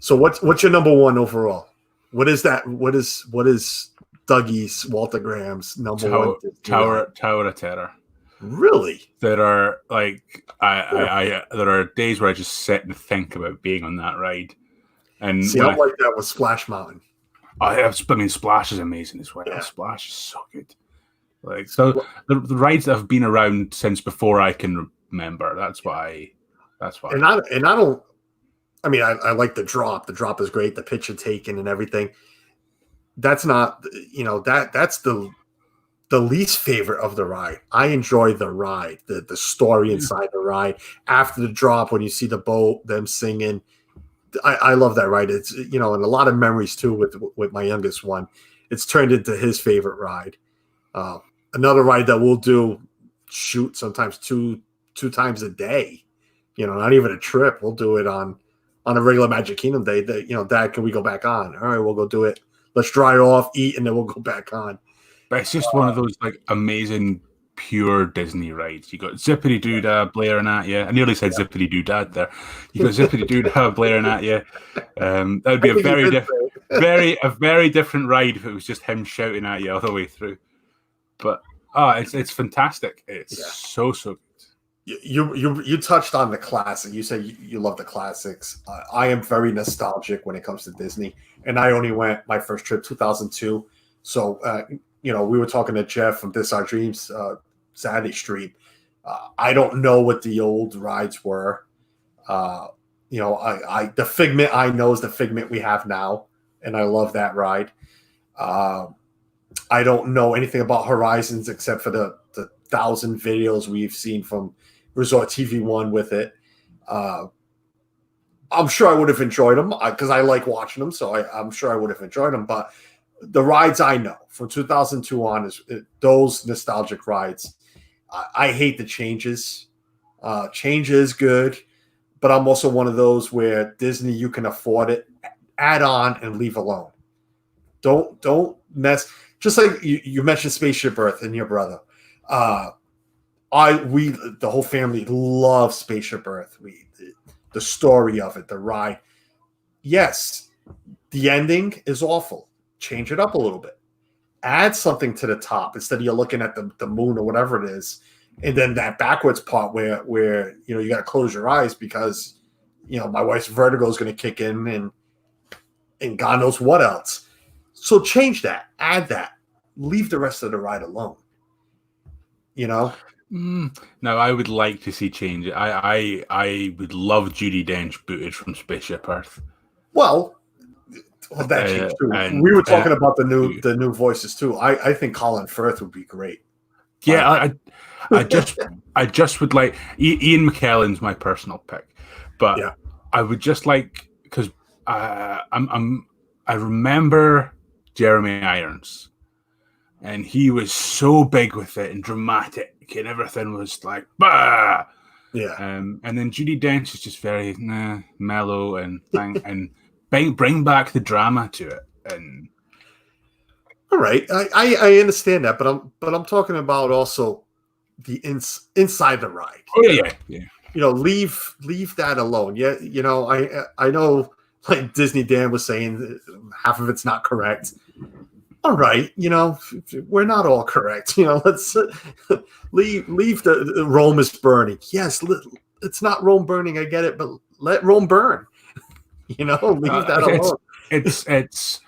So what's your number 1 overall? What is that? What is Dougie's Walt-O-Grams number 1? Tower of Terror. Really? There are there are days where I just sit and think about being on that ride. And I'm like that with Splash Mountain. Splash is amazing as well. Yeah. Splash is so good. Like, so the rides that have been around since before I can remember. That's why. And I don't. I mean, I like the drop. The drop is great. The picture taken and everything. That's not. That's the least favorite of the ride. I enjoy the ride, the story inside the ride. After the drop, when you see the boat, them singing, I love that ride. It's and a lot of memories too with my youngest one. It's turned into his favorite ride. Another ride that we'll do, sometimes two times a day. Not even a trip. We'll do it on a regular Magic Kingdom day. Dad, can we go back on? All right, we'll go do it. Let's dry off, eat, and then we'll go back on. But it's just one of those like amazing pure Disney rides. You got Zippity Doo-Dah blaring at you. I nearly said Zippity Doo-Dad there. You got Zippity Doo-Dah blaring at you. That would be a very different ride if it was just him shouting at you all the way through. But Oh, it's fantastic. It's Yeah. so good. You touched on the classic. You said you love the classics. I am very nostalgic when it comes to Disney, and I only went my first trip 2002. So we were talking to Jeff from This Our Dreams Saturday stream. I don't know what the old rides were. The Figment I know is the Figment we have now, and I love that ride. I don't know anything about Horizons except for the 1,000 videos we've seen from Resort TV One with it. I'm sure I would have enjoyed them because I like watching them, so I'm sure I would have enjoyed them. But the rides I know from 2002 on is those nostalgic rides. I hate the changes. Change is good, but I'm also one of those where Disney, you can afford it, add on and leave alone. Don't mess. Just like you mentioned Spaceship Earth and your brother. The whole family loves Spaceship Earth. The story of it, the ride. Yes, the ending is awful. Change it up a little bit. Add something to the top instead of you looking at the moon or whatever it is. And then that backwards part where you got to close your eyes because my wife's vertigo is going to kick in and God knows what else. So change that. Add that. Leave the rest of the ride alone. No, I would like to see change. I would love Judi Dench booted from Spaceship Earth. Well, that changed too. We were talking about the new voices too. I think Colin Firth would be great. Yeah, I just would like Ian McKellen's my personal pick, but yeah. I would just like because I remember Jeremy Irons. And he was so big with it and dramatic, and everything was like, bah! Yeah. And then Judi Dench is just very mellow and bring back the drama to it. And all right, I understand that, but I'm talking about also the inside the ride. Oh yeah. Leave that alone. Yeah, I know, like Disney Dan was saying, half of it's not correct. All right, we're not all correct. Let's leave the Rome is burning. Yes, it's not Rome burning. I get it, but let Rome burn. Leave that alone. It's.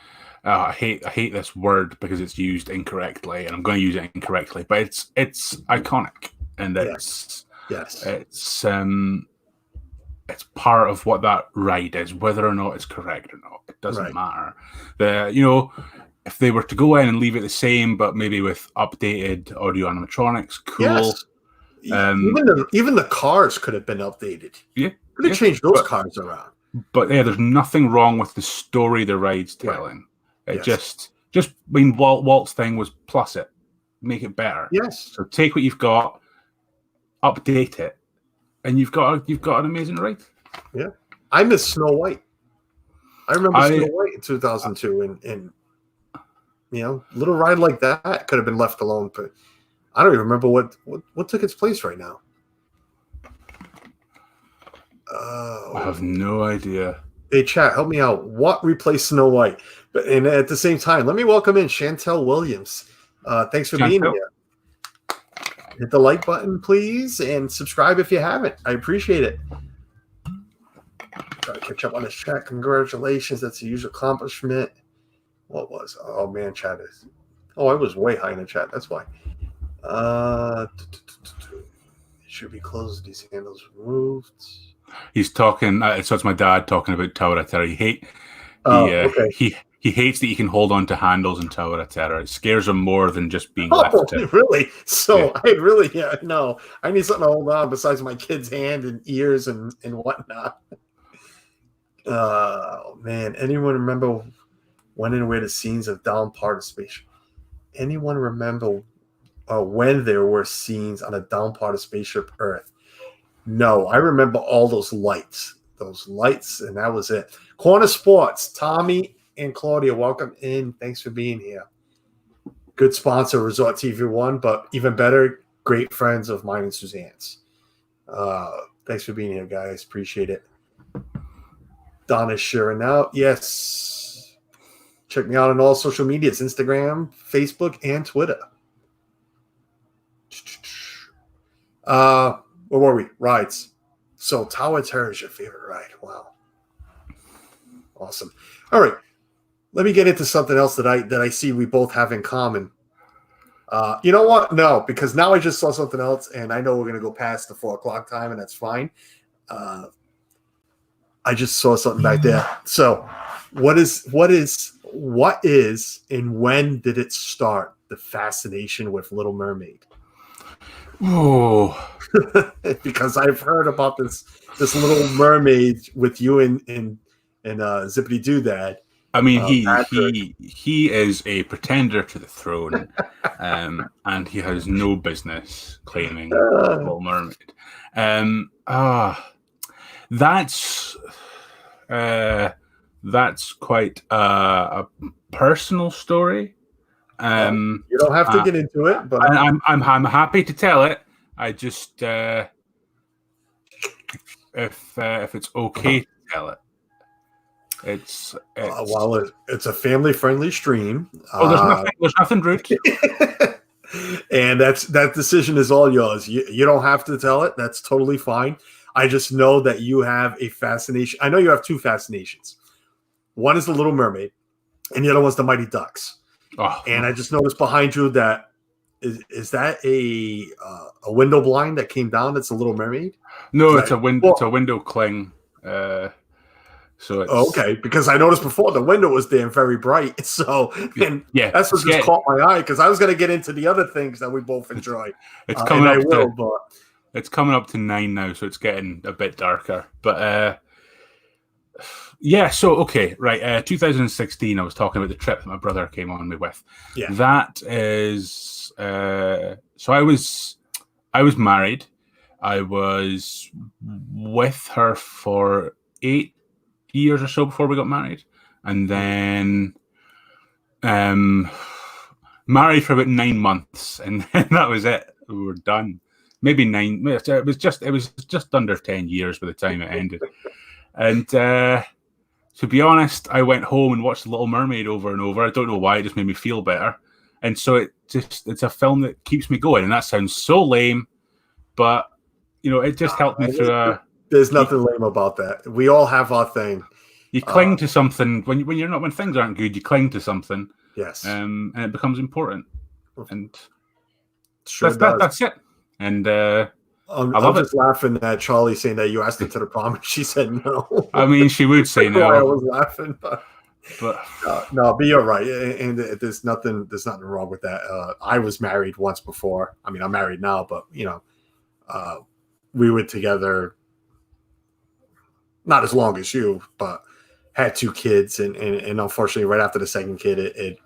I hate this word because it's used incorrectly, and I'm going to use it incorrectly. But it's iconic, and it's part of what that ride is, whether or not it's correct or not. It doesn't matter. If they were to go in and leave it the same, but maybe with updated audio animatronics, cool. Yes. Even the cars could have been updated. Yeah, could have changed those cars around. But there's nothing wrong with the story the ride's telling. It just Walt's thing was plus it, make it better. Yes. So take what you've got, update it, and you've got an amazing ride. Yeah, I miss Snow White. I remember Snow White in 2002, and little ride like that could have been left alone, but I don't even remember what took its place right now. I have no idea. Hey, chat, help me out. What replaced Snow White? And at the same time, let me welcome in Chantel Williams. Thanks for being here. Hit the like button, please, and subscribe if you haven't. I appreciate it. Try to catch up on this chat. Congratulations. That's a huge accomplishment. What was? Oh man, chat is. Oh, I was way high in the chat. That's why. It should be closed. These handles removed. He's talking. So it's my dad talking about Tower of Terror. He hates that you can hold on to handles in Tower of Terror. It scares him more than just being left to. Really? So I really, no. I need something to hold on besides my kid's hand and ears and whatnot. Oh man, anyone remember when and where the scenes of down part of Spaceship? Anyone remember when there were scenes on a down part of Spaceship Earth? No, I remember all those lights, and that was it. Corner Sports, Tommy and Claudia, welcome in. Thanks for being here. Good sponsor, Resort TV One, but even better, great friends of mine and Suzanne's. Thanks for being here, guys. Appreciate it. Donna's sharing out. Yes. Check me out on all social medias, Instagram, Facebook, and Twitter. Where were we? Rides. So Tower of Terror is your favorite ride. Wow. Awesome. All right. Let me get into something else that I see we both have in common. You know what? No, because now I just saw something else, and I know we're going to go past the 4:00 time, and that's fine. I just saw something back there. So, what is, and when did it start? The fascination with Little Mermaid. Oh, because I've heard about this Little Mermaid with you and Zippity Doodad. I mean, he is a pretender to the throne, and he has no business claiming Little Mermaid. That's quite a personal story. You don't have to get into it, but I'm happy to tell it. I just if it's okay to tell it. It's a family-friendly stream. There's nothing rude. And that decision is all yours. You don't have to tell it. That's totally fine. I just know that you have a fascination. I know you have two fascinations. One is the Little Mermaid, and the other one's the Mighty Ducks. Oh. And I just noticed behind you that is that a window blind that came down? That's a Little Mermaid. No, it's a window. It's a window cling. So it's, okay, because I noticed before the window was there and very bright. So that's what just caught my eye, because I was going to get into the other things that we both enjoy. It's coming it's coming up to 9 now, so it's getting a bit darker. But so okay, right. 2016, I was talking about the trip that my brother came on me with. Yeah, that is. So I was married. I was with her for 8 years or so before we got married, and then married for about 9 months, and then that was it. We were done. Maybe 9. It was just under 10 years by the time it ended. And to be honest, I went home and watched The Little Mermaid over and over. I don't know why, it just made me feel better. And so it's a film that keeps me going. And that sounds so lame, but it just helped me through There's nothing lame about that. We all have our thing. You cling to something when things aren't good. You cling to something. Yes. And it becomes important. And that's it. And I'm just laughing at Charlie saying that you asked her to the prom and she said no. I mean, she would say no. I was laughing, but you're right. And there's nothing wrong with that. I was married once before. I mean, I'm married now, but we were together not as long as you, but had 2 kids, and unfortunately, right after the second kid, it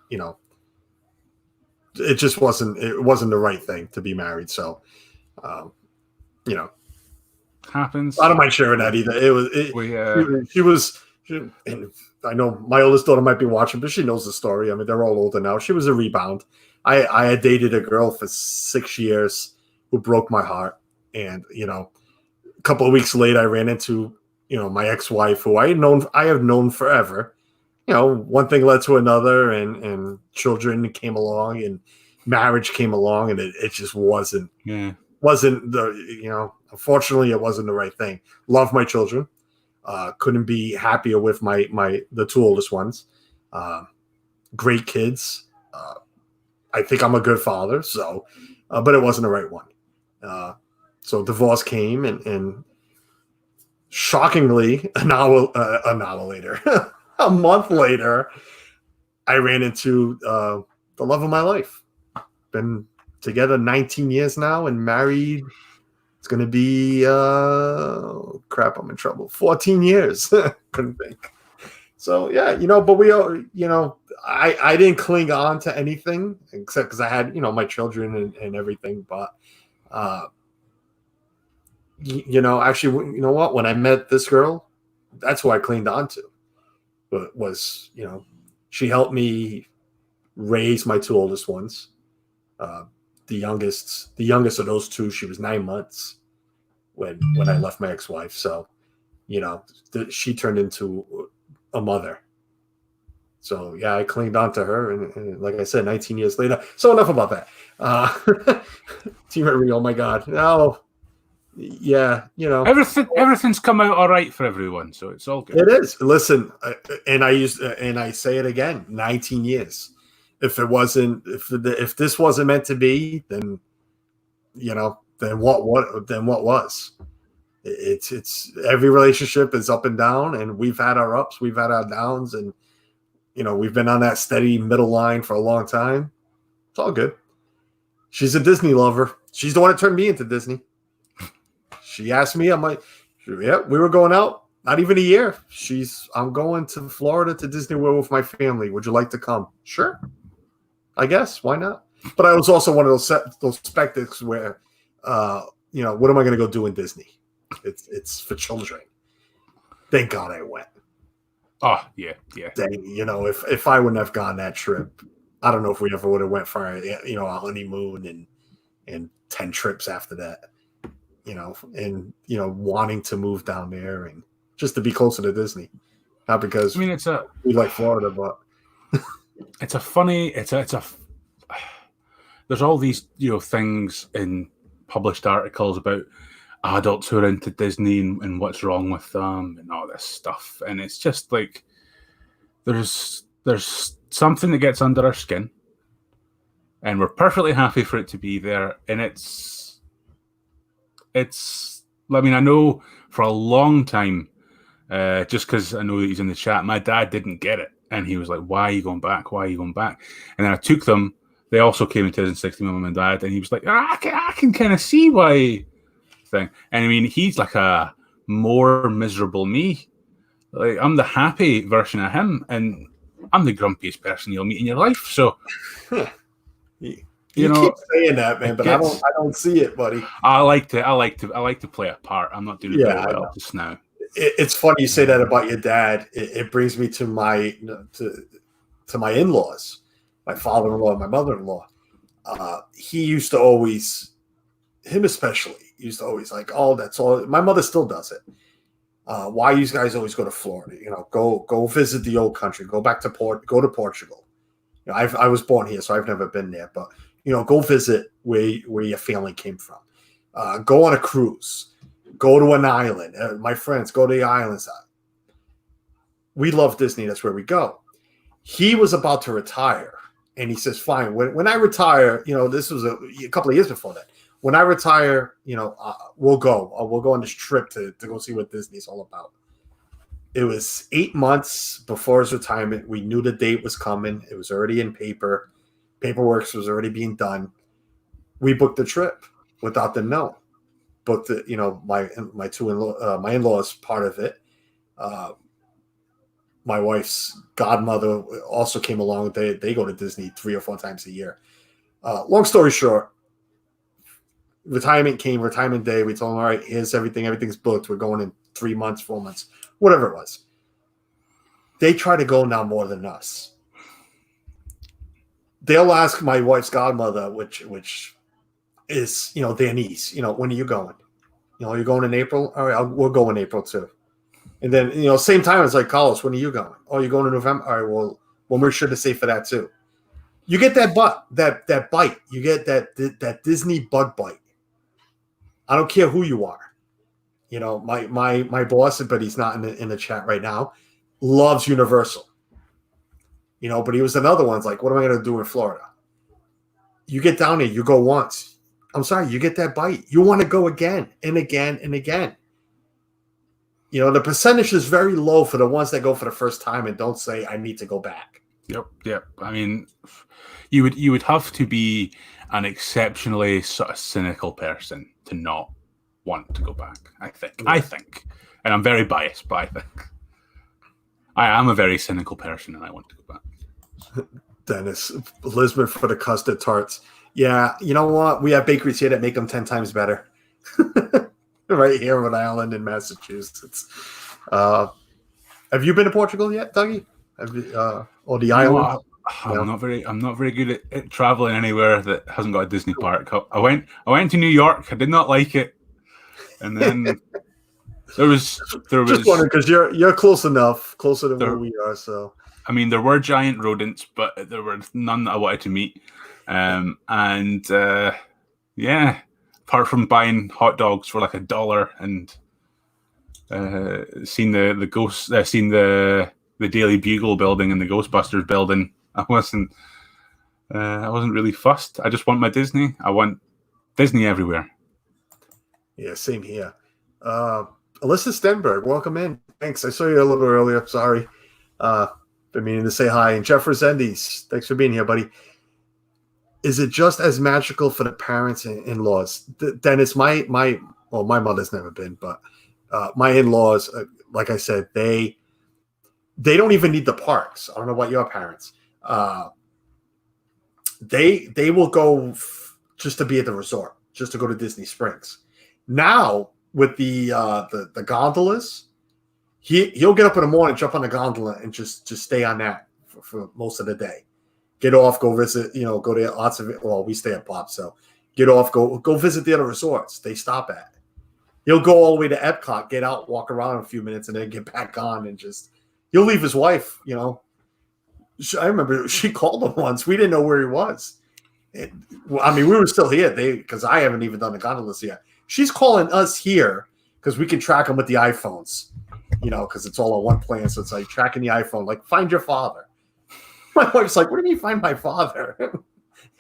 just wasn't the right thing to be married. So, happens. I don't mind sharing that either. And I know my oldest daughter might be watching, but she knows the story. I mean, they're all older now. She was a rebound. I had dated a girl for 6 years who broke my heart, and a couple of weeks later, I ran into my ex-wife, who I have known forever. One thing led to another, and children came along, and marriage came along, and it just wasn't the unfortunately, it wasn't the right thing. Love my children, couldn't be happier with the 2 oldest ones. Great kids. I think I'm a good father, so but it wasn't the right one. So divorce came, and shockingly, an hour later, a month later, I ran into the love of my life. Been together 19 years now and married. It's going to be, I'm in trouble. 14 years. Couldn't think. So, yeah, but we all, I didn't cling on to anything except because I had, my children and everything. But, actually, you know what? When I met this girl, that's who I clinged on to. But was, she helped me raise my 2 oldest ones. The youngest of those 2, she was 9 months when I left my ex-wife. So, she turned into a mother. So yeah, I clinged on to her, and like I said, 19 years later. So enough about that. Team Marie, oh my God, no, Yeah, Everything's come out all right for everyone, so it's all good. it is. Listen, and I say it again, 19 years. If this wasn't meant to be, then then what was? It's every relationship is up and down, and we've had our ups, we've had our downs, and we've been on that steady middle line for a long time. It's all good. She's a Disney lover. She's the one that turned me into Disney. She asked me, I'm like, yeah, we were going out, not even a year. I'm going to Florida to Disney World with my family. Would you like to come? Sure. I guess. Why not? But I was also one of those spectacles where, what am I going to go do in Disney? It's for children. Thank God I went. Oh, yeah. Dang, if I wouldn't have gone that trip, I don't know if we ever would have went for a honeymoon and 10 trips after that. Wanting to move down there and just to be closer to Disney. Not because we like Florida, but there's all these, things in published articles about adults who are into Disney and what's wrong with them and all this stuff. And it's just like, there's something that gets under our skin and we're perfectly happy for it to be there. And I know for a long time, just because I know that he's in the chat, my dad didn't get it. And he was like, why are you going back? Why are you going back? And then I took them. They also came in 2016, my mum and dad. And he was like, I can kind of see why thing. And I mean, he's like a more miserable me. Like, I'm the happy version of him. And I'm the grumpiest person you'll meet in your life. So, you keep saying that, man, but I don't see it, buddy. I like to play a part. I'm not doing it very well just now. It's funny you say that about your dad. It brings me to my in-laws, my father-in-law, and my mother-in-law. He used to always, him especially, used to always like, oh, that's all. My mother still does it. Why you guys always go to Florida? Go visit the old country. Go back to go to Portugal. I was born here, so I've never been there, but go visit where your family came from. Go on a cruise. Go to an island. My friends, go to the islands. We love Disney. That's where we go. He was about to retire, and he says, fine, when I retire, this was a couple of years before that. When I retire, we'll go. We'll go on this trip to go see what Disney's all about. It was 8 months before his retirement. We knew the date was coming. It was already in paper. Paperwork was already being done. We booked the trip without them knowing. Booked it, my two my in-laws part of it. My wife's godmother also came along. They go to Disney 3 or 4 times a year. Long story short, retirement day. We told them, all right, here's everything. Everything's booked. We're going in 3 months, 4 months, whatever it was. They try to go now more than us. They'll ask my wife's godmother, which is, their niece, when are you going? You're going in April? All right, we'll go in April too. And then, same time, it's like, Carlos, when are you going? Oh, you're going in November? All right, well, we'll make sure to say for that too. You get that bite. You get that Disney bug bite. I don't care who you are. My boss, but he's not in the chat right now, loves Universal. But he was another one's like, what am I going to do in Florida? You get down there, you go once. I'm sorry, you get that bite. You want to go again and again and again. The percentage is very low for the ones that go for the first time and don't say, I need to go back. Yep. I mean, you would have to be an exceptionally sort of cynical person to not want to go back, I think. Yeah. I think. And I'm very biased, but I think. I am a very cynical person and I want to go back. Dennis, Lisbon for the custard tarts. Yeah, you know what? We have bakeries here that make them 10 times better. Right here in Rhode Island and Massachusetts. Have you been to Portugal yet, Dougie? Or the island? I'm not very good at traveling anywhere that hasn't got a Disney park. I went to New York. I did not like it, and then there was just wondering because you're closer than where we are. So I mean, there were giant rodents, but there were none that I wanted to meet. apart from buying hot dogs for like $1 and seen the Daily Bugle building and the Ghostbusters building, I wasn't really fussed. I just want my Disney. I want Disney everywhere. Yeah, same here. Alyssa Stenberg, welcome in. Thanks. I saw you a little earlier. Sorry. Been meaning to say hi. And Jeff Resendiz, thanks for being here, buddy. Is it just as magical for the parents and in-laws? Dennis, my mother's never been, but my in-laws, like I said, they don't even need the parks. I don't know about your parents. They will go just to be at the resort, just to go to Disney Springs. Now with the gondolas, he'll get up in the morning, jump on the gondola, and just stay on that for most of the day. Get off, go visit, go to lots of it. Well, we stay at Pop, so get off, go visit the other resorts they stop at. He'll go all the way to Ep.5, get out, walk around a few minutes, and then get back on and he'll leave his wife, I remember she called him once. We didn't know where he was. We were still here because I haven't even done the gondolas yet. She's calling us here because we can track them with the iPhones, because it's all on one plan. So it's like tracking the iPhone, like find your father. My wife's like, what do you mean find my father?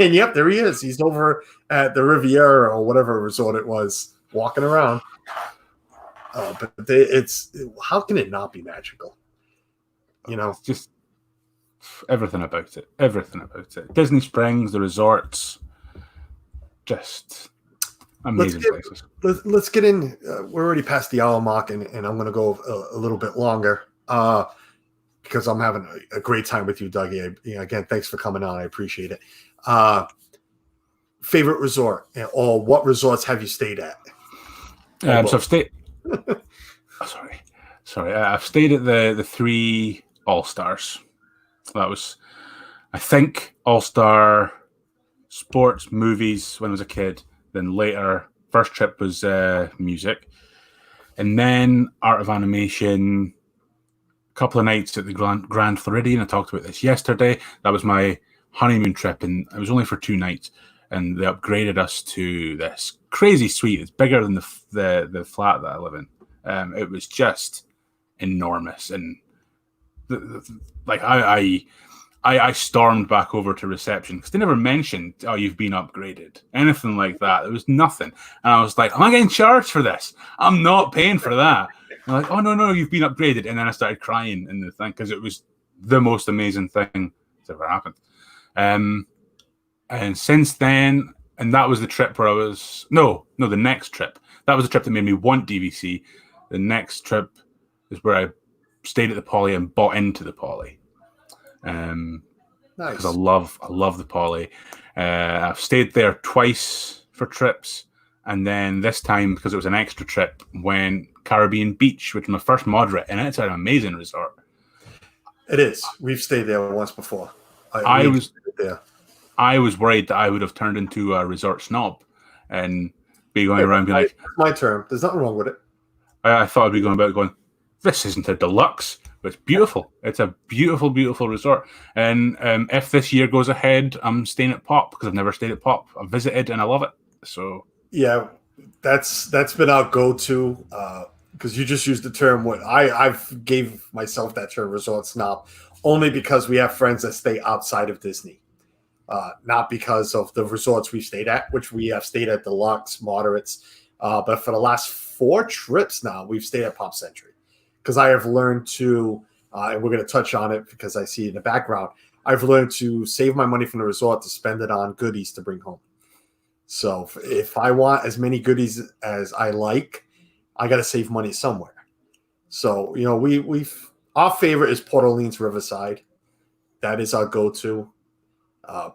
And yep, there he is. He's over at the Riviera or whatever resort it was, walking around. But how can it not be magical? It's just everything about it. Disney Springs, the resorts, just amazing places. Let's get in. We're already past the hour mark, and I'm going to go a little bit longer because I'm having a great time with you, Dougie. Again, thanks for coming on. I appreciate it. Favorite resort, or what resorts have you stayed at? So I've stayed. Sorry. I've stayed at the 3 All-Stars. That was, I think, All-Star sports movies when I was a kid. Then later, first trip was music. And then Art of Animation, a couple of nights at the Grand Floridian. I talked about this yesterday. That was my honeymoon trip, and it was only for 2 nights. And they upgraded us to this crazy suite. It's bigger than the flat that I live in. It was just enormous, and I stormed back over to reception because they never mentioned, "Oh, you've been upgraded," anything like that. There was nothing, and I was like, "Am I getting charged for this? I'm not paying for that." And they're like, "Oh no, you've been upgraded," and then I started crying in the thing because it was the most amazing thing that's ever happened. And since then, and that was the trip where I was the next trip. That was the trip that made me want DVC. The next trip is where I stayed at the Poly and bought into the Poly. Nice. Because I love the Poly. I've stayed there twice for trips, and then this time because it was an extra trip, went Caribbean Beach, which is my first moderate, and it's an amazing resort. It is. We've stayed there once before. I was worried that I would have turned into a resort snob and be going around being like, my term. There's nothing wrong with it. I thought I'd be going about going, this isn't a deluxe, but it's beautiful. It's a beautiful, beautiful resort. And if this year goes ahead, I'm staying at Pop because I've never stayed at Pop. I've visited and I love it. So yeah, that's been our go-to because you just used the term. What I've gave myself that term, resort snob, only because we have friends that stay outside of Disney. Not because of the resorts we've stayed at, which we have stayed at deluxe, moderates. But for the last 4 trips now, we've stayed at Pop Century because I have learned to, and we're going to touch on it because I see it in the background, I've learned to save my money from the resort to spend it on goodies to bring home. So if I want as many goodies as I like, I got to save money somewhere. So, our favorite is Port Orleans Riverside. That is our go-to.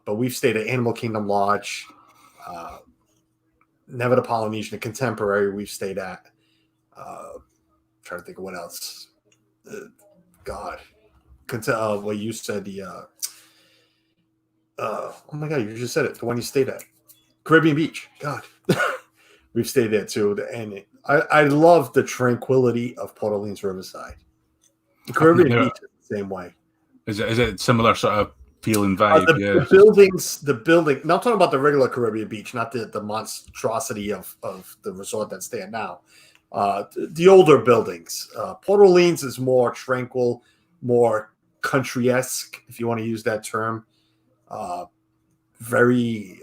But we've stayed at Animal Kingdom Lodge, Never the Polynesian, Contemporary we've stayed at. Trying to think of what else. Well, you said oh my God, you just said it. The one you stayed at. Caribbean Beach. God. We've stayed there too. And I love the tranquility of Port Orleans Riverside. The Caribbean Beach is the same way. Is it similar sort of feel and vibe. The buildings, now I'm talking about the regular Caribbean beach, not the monstrosity of the resort that's there now. The older buildings. Port Orleans is more tranquil, more country-esque, if you want to use that term. Very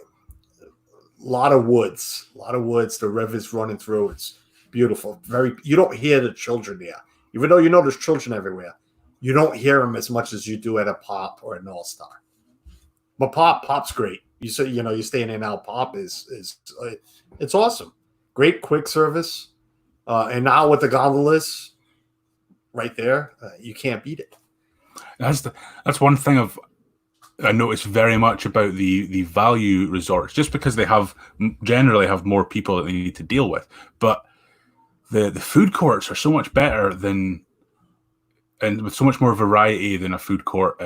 lot of woods. The river's running through. It's beautiful. You don't hear the children there, even though you know there's children everywhere. You don't hear them as much as you do at a Pop or an All Star. But Pop's great. You're staying in now. Pop is it's awesome. Great quick service, and now with the gondolas right there, you can't beat it. That's one thing I noticed very much about the value resorts, just because they generally have more people that they need to deal with. But the food courts are so much better and with so much more variety than a food court.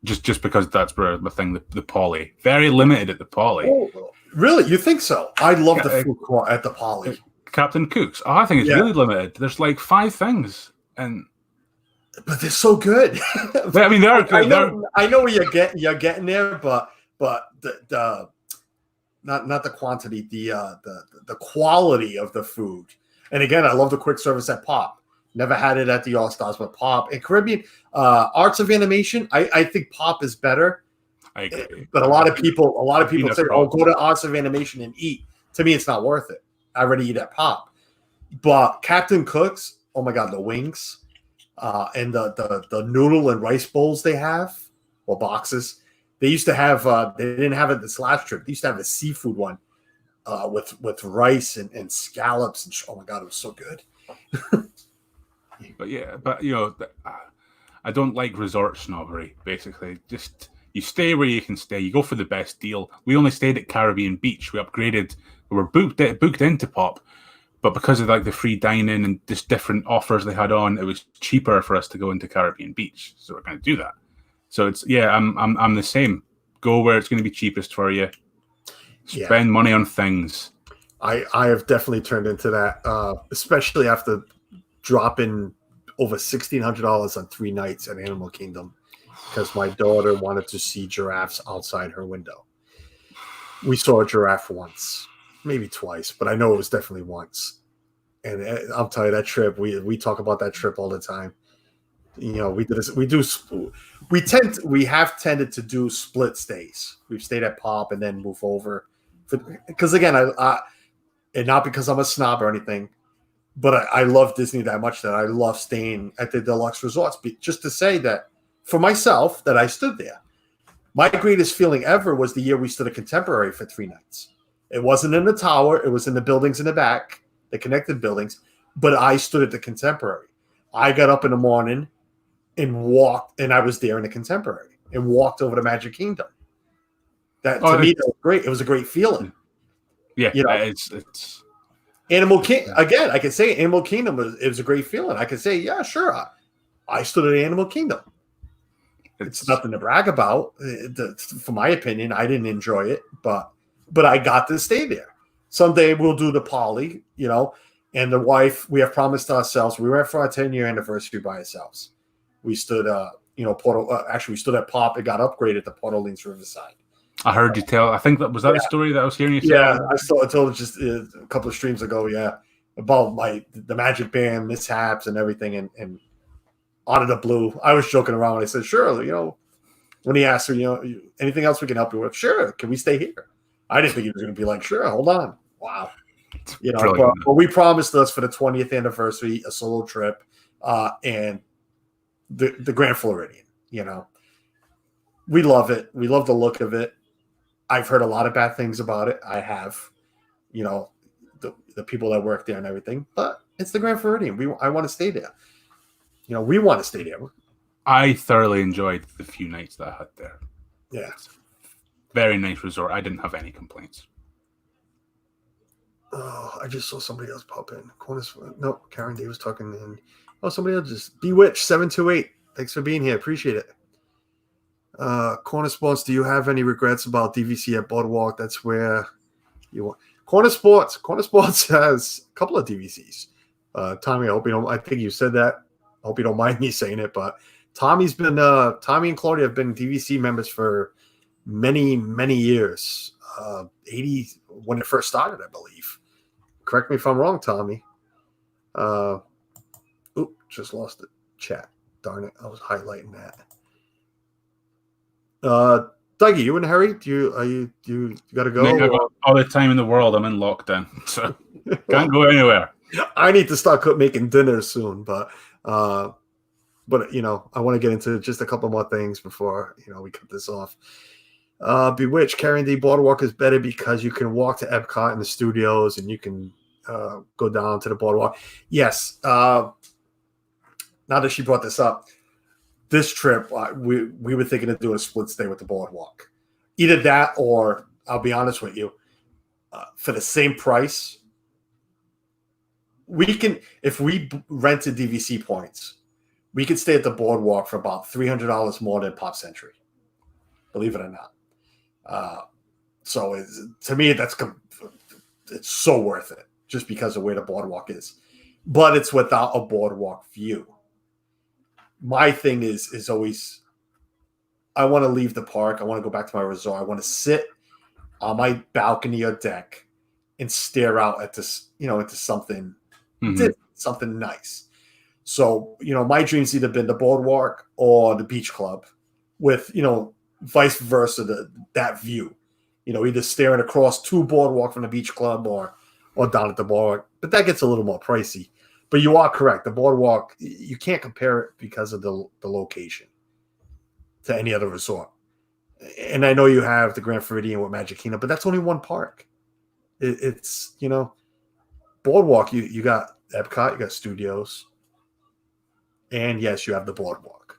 Just because that's where the thing, the Poly, very limited at the Poly. Oh, really? You think so? I love the food court at the Poly. Captain Cook's. Oh, I think it's really limited. There's like 5 things, but they're so good. I mean, they're good. I know where you're getting there, but the not the quantity, the quality of the food. And again, I love the quick service at Pop. Never had it at the All Stars, but Pop and Caribbean Arts of Animation. I think Pop is better. I agree. But a lot of people say, "Oh, go to Arts of Animation and eat." To me, it's not worth it. I already eat at Pop. But Captain Cook's, oh my God, the wings and the noodle and rice bowls they have, or boxes. They used to have. They didn't have it this last trip. They used to have a seafood one with rice and scallops. And oh my God, it was so good. But I don't like resort snobbery. Basically, just you stay where you can stay. You go for the best deal. We only stayed at Caribbean Beach. We upgraded. We were booked into Pop, but because of like the free dining and just different offers they had on, it was cheaper for us to go into Caribbean Beach. So we're going to do that. So it's I'm the same. Go where it's going to be cheapest for you. Spend money on things. I have definitely turned into that, especially after dropping over $1,600 on 3 nights at Animal Kingdom because my daughter wanted to see giraffes outside her window. We saw a giraffe once, maybe twice, but I know it was definitely once. And I'll tell you, that trip, we talk about that trip all the time. We have tended to do split stays. We've stayed at Pop and then move over because again, I and not because I'm a snob or anything, but I love Disney that much that I love staying at the deluxe resorts. Just to say that for myself, that I stood there. My greatest feeling ever was the year we stood at Contemporary for 3 nights. It wasn't in the tower. It was in the buildings in the back, the connected buildings. But I stood at the Contemporary. I got up in the morning and walked, and I was there in the Contemporary and walked over to Magic Kingdom. To me, that was great. It was a great feeling. Yeah, it's Animal Kingdom again. I could say Animal Kingdom was a great feeling. I could say, yeah, sure. I stood at Animal Kingdom. It's nothing to brag about. For my opinion, I didn't enjoy it, but I got to stay there. Someday we'll do the Poly, and the wife. We have promised ourselves. We went for our 10-year anniversary by ourselves. We stood, we stood at Pop. It got upgraded to Port Orleans Riverside. I heard you tell. I think that was the story that I was hearing you tell. Yeah, I told it just a couple of streams ago. Yeah, about the Magic Band mishaps and everything, and out of the blue, I was joking around when I said, "Sure, when he asked her, anything else we can help you with? Sure, can we stay here?" I didn't think he was going to be like, "Sure, hold on." Wow, but we promised us for the 20th anniversary a solo trip, and the Grand Floridian. We love it. We love the look of it. I've heard a lot of bad things about it. I have, the people that work there and everything, but it's the Grand Floridian. I want to stay there. We want to stay there. I thoroughly enjoyed the few nights that I had there. Yeah. Very nice resort. I didn't have any complaints. Oh, I just saw somebody else pop in. No, Karen D was talking in. Oh, somebody else just Bewitched 728. Thanks for being here. Appreciate it. Corner Sports, do you have any regrets about DVC at Boardwalk? That's where you want. Corner Sports has a couple of DVCs. Tommy, I think you said that. I hope you don't mind me saying it, but Tommy and Claudia have been DVC members for many, many years. 80 when it first started, I believe. Correct me if I'm wrong, Tommy. Just lost the chat. Darn it. I was highlighting that. Dougie, you in a hurry? Do you got to go? I got all the time in the world. I'm in lockdown, so can't go anywhere. I need to start making dinner soon, but I want to get into just a couple more things before we cut this off. Bewitched, carrying the boardwalk is better because you can walk to Epcot and the studios, and you can go down to the boardwalk. Yes. Now that she brought this up, this trip, we were thinking of doing a split stay with the boardwalk. Either that, or I'll be honest with you, for the same price, we can, if we rented DVC points, we could stay at the boardwalk for about $300 more than Pop Century. Believe it or not. So to me, it's so worth it just because of where the boardwalk is. But it's without a boardwalk view. My thing is always, I want to leave the park. I want to go back to my resort. I want to sit on my balcony or deck and stare out at this, into something, something nice. So, my dream's either been the boardwalk or the beach club with, vice versa, that view, either staring across to boardwalk from the beach club or down at the boardwalk. But that gets a little more pricey. But you are correct. The boardwalk, you can't compare it because of the location to any other resort. And I know you have the Grand Floridian with Magic Kingdom, but that's only one park. It's boardwalk, you got Epcot, you got studios, and yes, you have the boardwalk.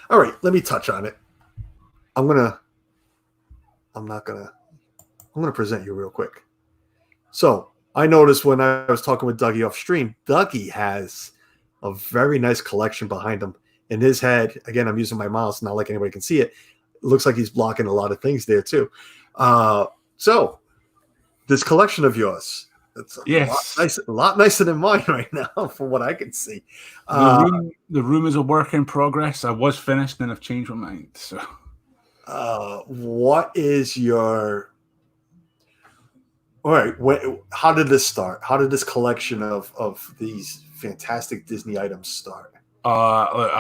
All right, let me touch on it. I'm going to present you real quick. So I noticed when I was talking with Dougie off stream, Dougie has a very nice collection behind him. In his head, again, I'm using my mouse, not like anybody can see it. It looks like he's blocking a lot of things there too. So this collection of yours, it's a lot nicer than mine right now from what I can see. The room is a work in progress. I was finished and I've changed my mind. So what is your... All right. How did this start? How did this collection of these fantastic Disney items start? Whatever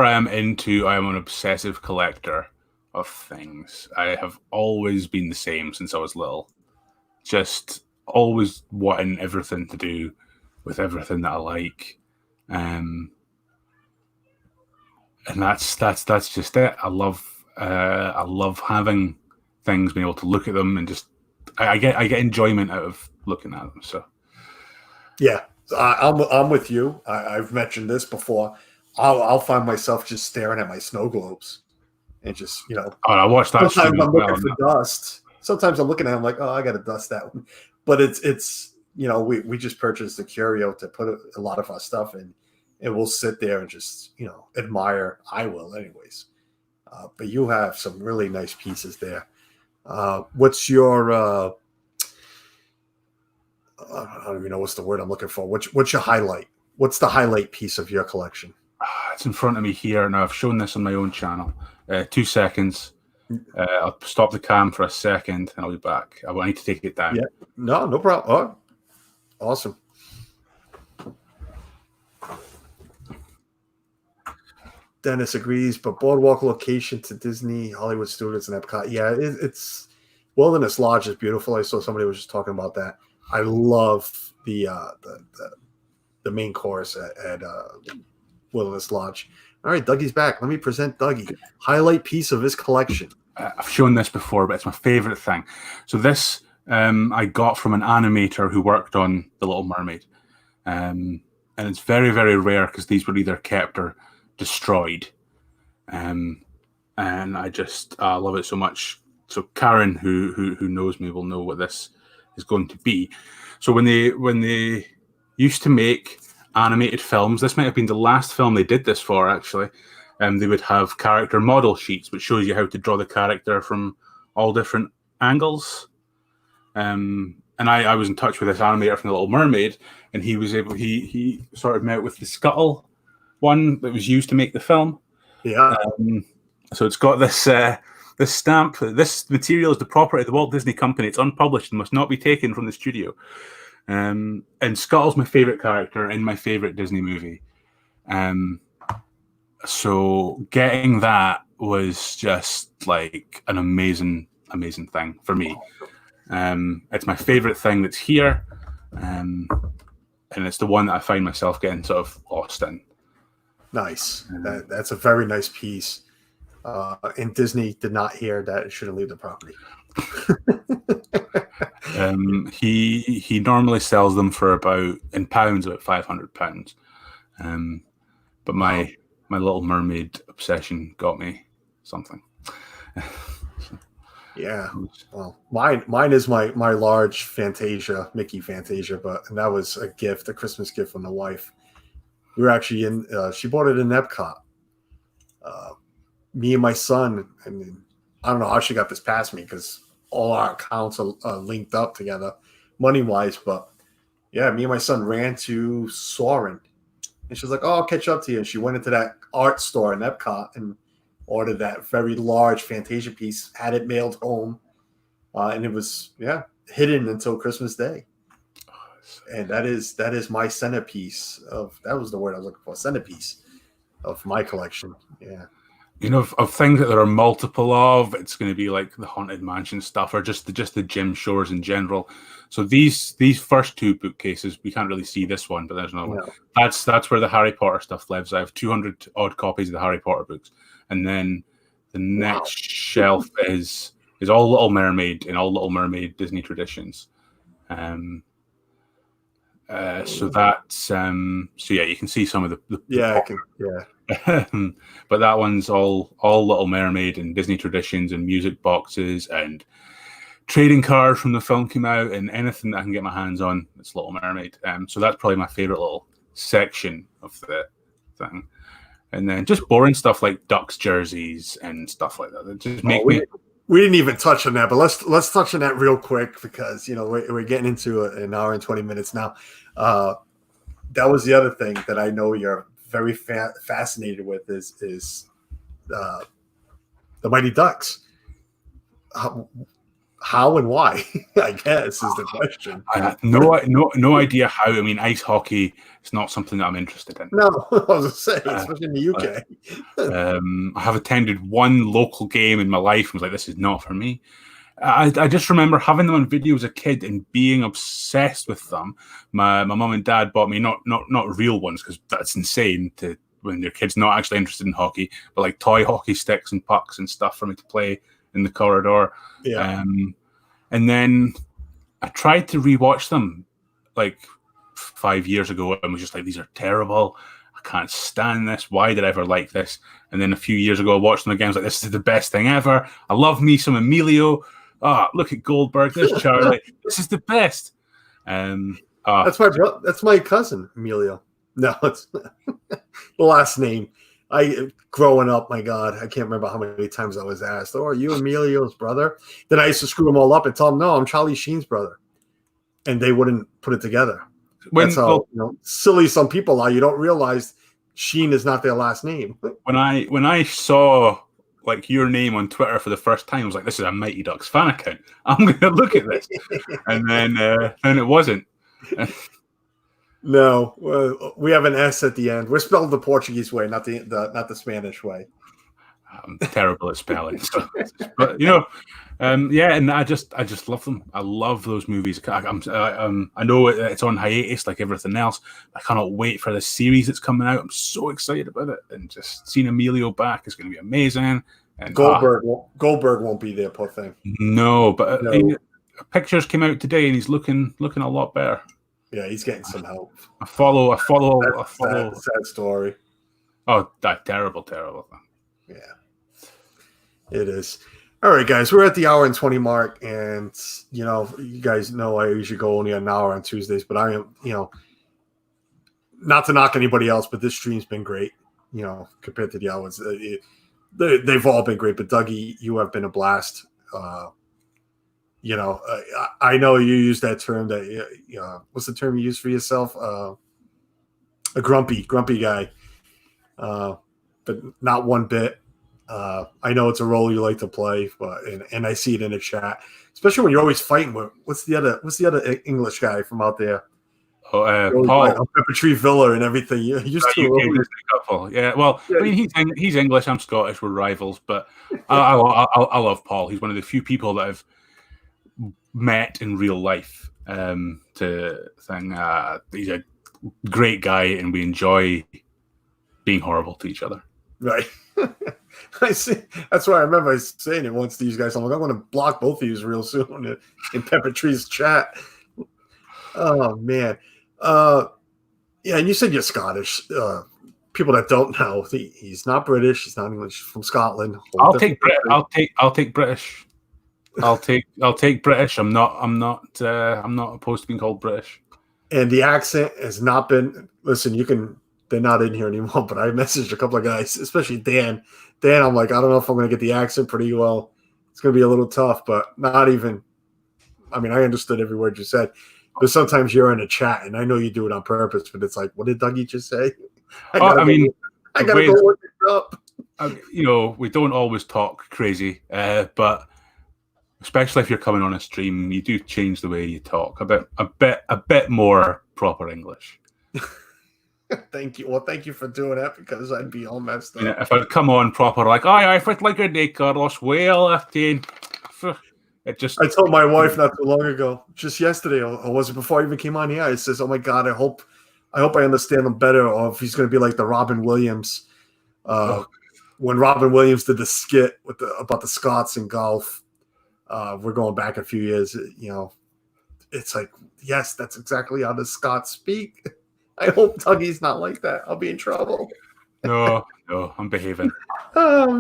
I am into, I am an obsessive collector of things. I have always been the same since I was little. Just always wanting everything to do with everything that I like. And that's just it. I love having things, being able to look at them and just I get enjoyment out of looking at them. So yeah, I'm with you. I've mentioned this before. I'll find myself just staring at my snow globes and just I watched that. Sometimes I'm looking for dust. Sometimes I'm looking at them like, oh, I got to dust that one. But it's we just purchased the curio to put a lot of our stuff in, and we'll sit there and just admire. I will, anyways. But you have some really nice pieces there. What's your I don't even know what's the word I'm looking for. What's your highlight? What's the highlight piece of your collection? It's in front of me here. Now I've shown this on my own channel. 2 seconds. I'll stop the cam for a second and I'll be back. I need to take it down. Yeah, no problem. Oh, awesome. Dennis agrees, but boardwalk location to Disney, Hollywood Studios, and Epcot. Yeah, it's Wilderness Lodge is beautiful. I saw somebody was just talking about that. I love the main course at Wilderness Lodge. All right, Dougie's back. Let me present Dougie. Highlight piece of his collection. I've shown this before, but it's my favorite thing. So this I got from an animator who worked on The Little Mermaid. And it's very, very rare because these were either kept or destroyed. And I just love it so much. So Karen, who knows me, will know what this is going to be. So when they used to make animated films, this might have been the last film they did this for, actually. They would have character model sheets, which shows you how to draw the character from all different angles. I was in touch with this animator from The Little Mermaid, and he sort of met with the Scuttle one that was used to make the film. Yeah. So it's got this this stamp. This material is the property of the Walt Disney Company. It's unpublished and must not be taken from the studio. And Scuttle's my favorite character in my favorite Disney movie. So getting that was just like an amazing thing for me. It's my favorite thing that's here, and it's the one that I find myself getting sort of lost in. Nice. That's a very nice piece. And Disney did not hear that it shouldn't leave the property. He normally sells them for about £500. But my Little Mermaid obsession got me something. Yeah. Well, mine is my large Fantasia, Mickey Fantasia, and that was a Christmas gift from the wife. We were actually she bought it in Ep.5. Me and my son, I mean, I don't know how she got this past me because all our accounts are linked up together money-wise, but yeah, me and my son ran to Soarin', and she was like, "Oh, I'll catch up to you." And she went into that art store in Epcot and ordered that very large Fantasia piece, had it mailed home, and it was hidden until Christmas Day. And that is my centerpiece that was the word I was looking for, centerpiece of my collection. Yeah. You know, of things that there are multiple of, it's going to be like the Haunted Mansion stuff, or just the Jim Shores in general. So these first two bookcases, we can't really see this one, but there's another one. That's where the Harry Potter stuff lives. I have 200 odd copies of the Harry Potter books, and then the next shelf is all Little Mermaid and all Little Mermaid Disney traditions. So that's you can see some of the but that one's all Little Mermaid and Disney traditions and music boxes and trading cards from the film came out and anything that I can get my hands on, it's Little Mermaid. So that's probably my favorite little section of the thing. And then just boring stuff like Ducks jerseys and stuff like that. That just make me. We didn't even touch on that, but let's touch on that real quick because we're getting into an hour and 20 minutes now. That was the other thing that I know you're very fascinated with is the Mighty Ducks. How and why? I guess is the question. I have no idea how. I mean, ice hockey is not something that I'm interested in. No, I was going to say, especially in the UK. I have attended one local game in my life and was like, this is not for me. I just remember having them on video as a kid and being obsessed with them. My mum and dad bought me not real ones because that's insane to when your kid's not actually interested in hockey, but like toy hockey sticks and pucks and stuff for me to play in the corridor. Yeah. And then I tried to rewatch them like 5 years ago and was just like, these are terrible. I can't stand this. Why did I ever like this? And then a few years ago, I watched them again. I was like, this is the best thing ever. I love me some Emilio. Look at Goldberg. There's Charlie. This is the best. That's my cousin, Emilio. No, it's the last name. Growing up, my God, I can't remember how many times I was asked, "Oh, are you Emilio's brother?" Then I used to screw them all up and tell them, "No, I'm Charlie Sheen's brother," and they wouldn't put it together. That's how silly some people are. You don't realize Sheen is not their last name. When I saw like your name on Twitter for the first time, I was like, "This is a Mighty Ducks fan account. I'm going to look at this," and then it wasn't. No, we have an S at the end. We're spelled the Portuguese way, not the Spanish way. I'm terrible at spelling, but and I just love them. I love those movies. I know it's on hiatus like everything else. I cannot wait for the series that's coming out. I'm so excited about it, and just seeing Emilio back is going to be amazing. And Goldberg won't be there, poor thing. No, but pictures came out today, and he's looking a lot better. Yeah, he's getting some help. I follow. Sad story. Oh, that terrible thing. Yeah, it is. All right, guys, we're at the hour and 20 mark, and you guys know I usually go only an hour on Tuesdays, but I am, not to knock anybody else, but this stream's been great. Compared to the other ones, they've all been great. But Dougie, you have been a blast. I know you use that term that, what's the term you use for yourself? A grumpy guy, but not one bit. I know it's a role you like to play, but and I see it in the chat, especially when you're always fighting with what's the other English guy from out there? Paul, Pepper Tree Villa and everything. You used to UK Disney couple. Yeah, well, Yeah. I mean, he's English. I'm Scottish. We're rivals, but I love Paul. He's one of the few people that I've met in real life. He's a great guy, and we enjoy being horrible to each other. Right. I see. That's why I remember saying it once to you guys. I'm like, I'm going to block both of you real soon in Pepper Tree's chat. Oh man. Yeah, and you said you're Scottish. People that don't know, he's not British. He's not English. He's from Scotland. I'll take British. I'll take British. I'm not opposed to being called British. And the accent has not been. Listen, they're not in here anymore. But I messaged a couple of guys, especially Dan. Dan, I'm like, I don't know if I'm going to get the accent pretty well. It's going to be a little tough, but not even. I mean, I understood every word you said. But sometimes you're in a chat, and I know you do it on purpose, but it's like, what did Dougie just say? I gotta go look it up. We don't always talk crazy, but especially if you're coming on a stream, you do change the way you talk a bit more proper English. Thank you. Well, thank you for doing that because I'd be all messed up. If I'd come on proper, like, I fit like a day, Carlos, well, 15. I told my wife not too long ago, just yesterday, or was it before I even came on here? I says, "Oh my God, I hope I understand him better, or if he's going to be like the Robin Williams, when Robin Williams did the skit about the Scots in golf. We're going back a few years. It's like, yes, that's exactly how the Scots speak. I hope Dougie's not like that. I'll be in trouble. No, I'm behaving. Oh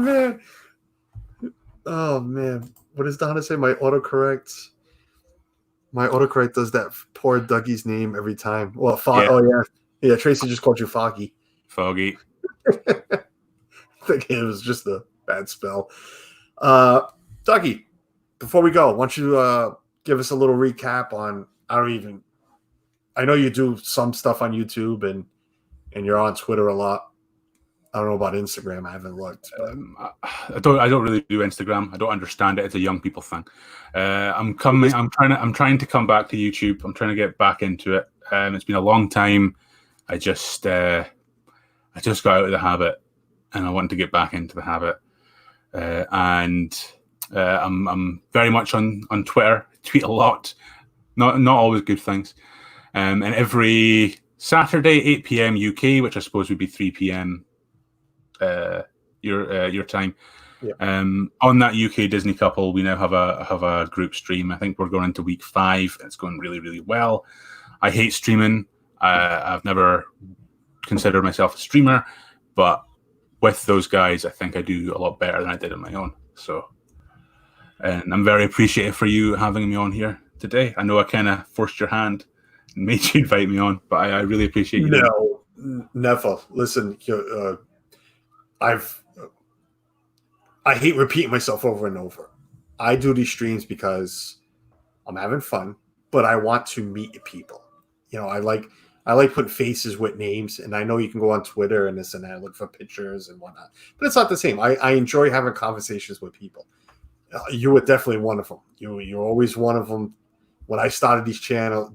man. What does Donna say? My autocorrect does that poor Dougie's name every time. Well, Yeah. Oh yeah. Yeah, Tracy just called you Foggy. Foggy. I think it was just a bad spell. Dougie, before we go, why don't you give us a little recap on I know you do some stuff on YouTube and you're on Twitter a lot. I don't know about Instagram. I haven't looked. I don't really do Instagram. I don't understand it. It's a young people thing. I'm trying to come back to YouTube. I'm trying to get back into it. It's been a long time. I just got out of the habit, and I want to get back into the habit. I'm very much on Twitter. I tweet a lot. Not always good things. And every Saturday, 8 p.m. UK, which I suppose would be 3 p.m. Your time. Yeah. On that UK Disney couple, we now have a group stream. I think we're going into week 5. It's going really, really well. I hate streaming. I've never considered myself a streamer, but with those guys, I think I do a lot better than I did on my own. So, and I'm very appreciative for you having me on here today. I know I kind of forced your hand and made you invite me on, but I really appreciate you. No, never. Listen, I hate repeating myself over and over. I do these streams because I'm having fun, but I want to meet people. I like putting faces with names, and I know you can go on Twitter and this and that, look for pictures and whatnot, but it's not the same. I enjoy having conversations with people. You were definitely one of them. You're always one of them. When I started this channel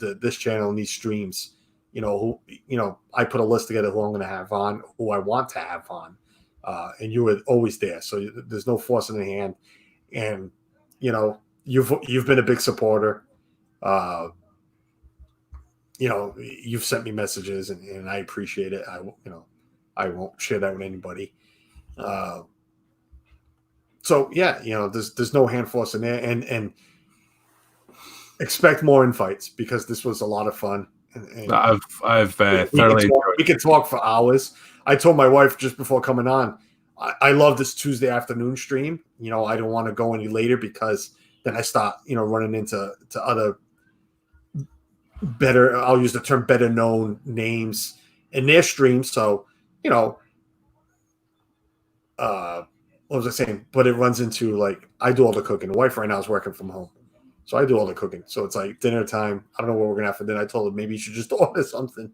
and these streams, I put a list together who I'm going to have on, who I want to have on. And you were always there, so there's no forcing the hand. And you've been a big supporter. You've sent me messages, and I appreciate it. I won't share that with anybody. So yeah, there's no hand forcing there, and expect more invites because this was a lot of fun. And I've thoroughly. We could talk for hours. I told my wife just before coming on, I love this Tuesday afternoon stream. I don't want to go any later because then I start, running into other better, I'll use the term better known names in their streams. So, what was I saying? But it runs into I do all the cooking. The wife right now is working from home. So I do all the cooking. So it's like dinner time. I don't know what we're going to have for dinner. I told him maybe you should just order something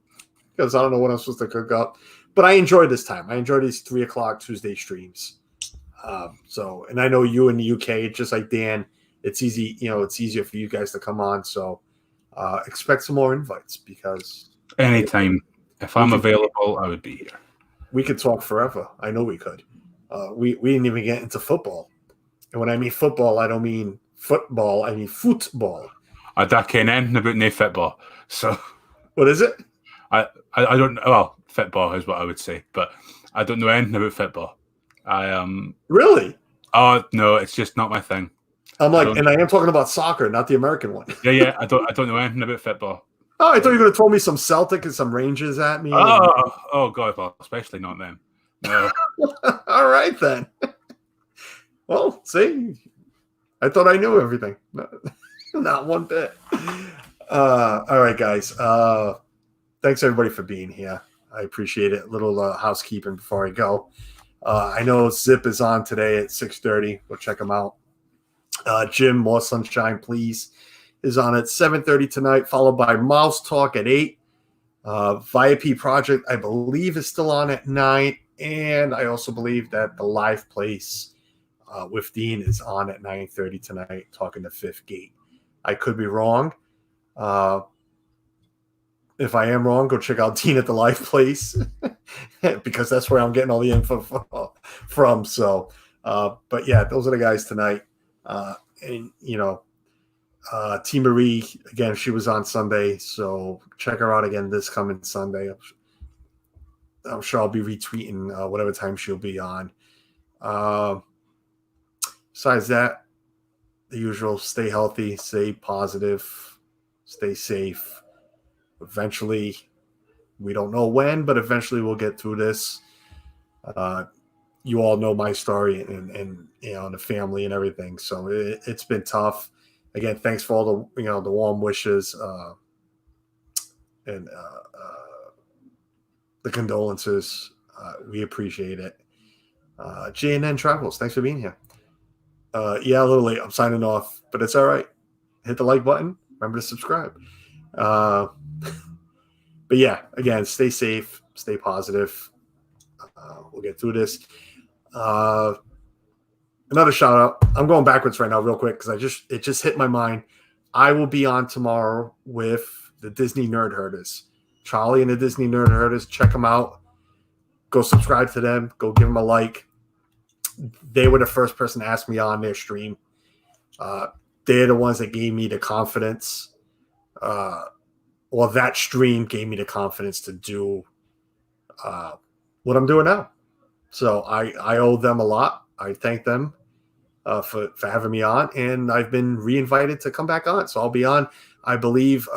because I don't know what I'm supposed to cook up. But I enjoy this time. I enjoy these 3 o'clock Tuesday streams. And I know you in the UK, just like Dan, it's easy. It's easier for you guys to come on. So expect some more invites because anytime. If I'm available, I would be here. We could talk forever. I know we could. We didn't even get into football. And when I mean football, I don't mean football. I mean football. I don't know anything about no football. So what is it? I don't know. Well, football is what I would say, but I don't know anything about football. Really? Oh no, it's just not my thing. I'm like, and I am talking about soccer, not the American one. Yeah. I don't know anything about football. Oh, I thought you were going to throw me some Celtic and some Rangers at me. Oh God, well, especially not them. No. All right then. Well, see, I thought I knew everything. Not one bit. All right, guys. Thanks everybody for being here. I appreciate it. A little housekeeping before I go. I know Zip is on today at 6:30. Go check him out. Jim, More Sunshine, Please, is on at 7:30 tonight, followed by Mouse Talk at 8. VIP Project, I believe, is still on at 9. And I also believe that the Live Place with Dean is on at 9:30 tonight, talking to Fifth Gate. I could be wrong. If I am wrong, go check out Dean at the Live Place because that's where I'm getting all the info from. So, but yeah, those are the guys tonight. And T. Marie, again, she was on Sunday, so check her out again this coming Sunday. I'm sure I'll be retweeting whatever time she'll be on. Besides that, the usual: stay healthy, stay positive, stay safe. Eventually, we don't know when, but eventually we'll get through this. You all know my story and the family and everything. So it's been tough. Again, thanks for all the warm wishes and the condolences. We appreciate it. J&N Travels, thanks for being here. Yeah, a little late. I'm signing off, but it's all right. Hit the like button. Remember to subscribe. But yeah, again, stay safe, stay positive. We'll get through this. Another shout out. I'm going backwards right now real quick because it just hit my mind. I will be on tomorrow with the Disney Nerd Herders. Charlie and the Disney Nerd Herders. Check them out. Go subscribe to them. Go give them a like. They were the first person to ask me on their stream. They're the ones that gave me the confidence. That stream gave me the confidence to do what I'm doing now. So I owe them a lot. I thank them for having me on, and I've been reinvited to come back on. So I'll be on. I believe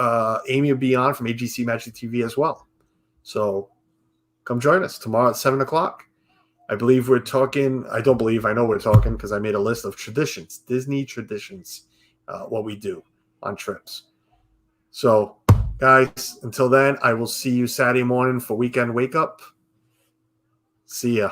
Amy will be on from AGC Magic TV as well. So come join us tomorrow at 7 o'clock. I believe we're talking. I don't believe. I know we're talking because I made a list of traditions, Disney traditions, what we do on trips. So, guys, until then, I will see you Saturday morning for Weekend Wake Up. See ya.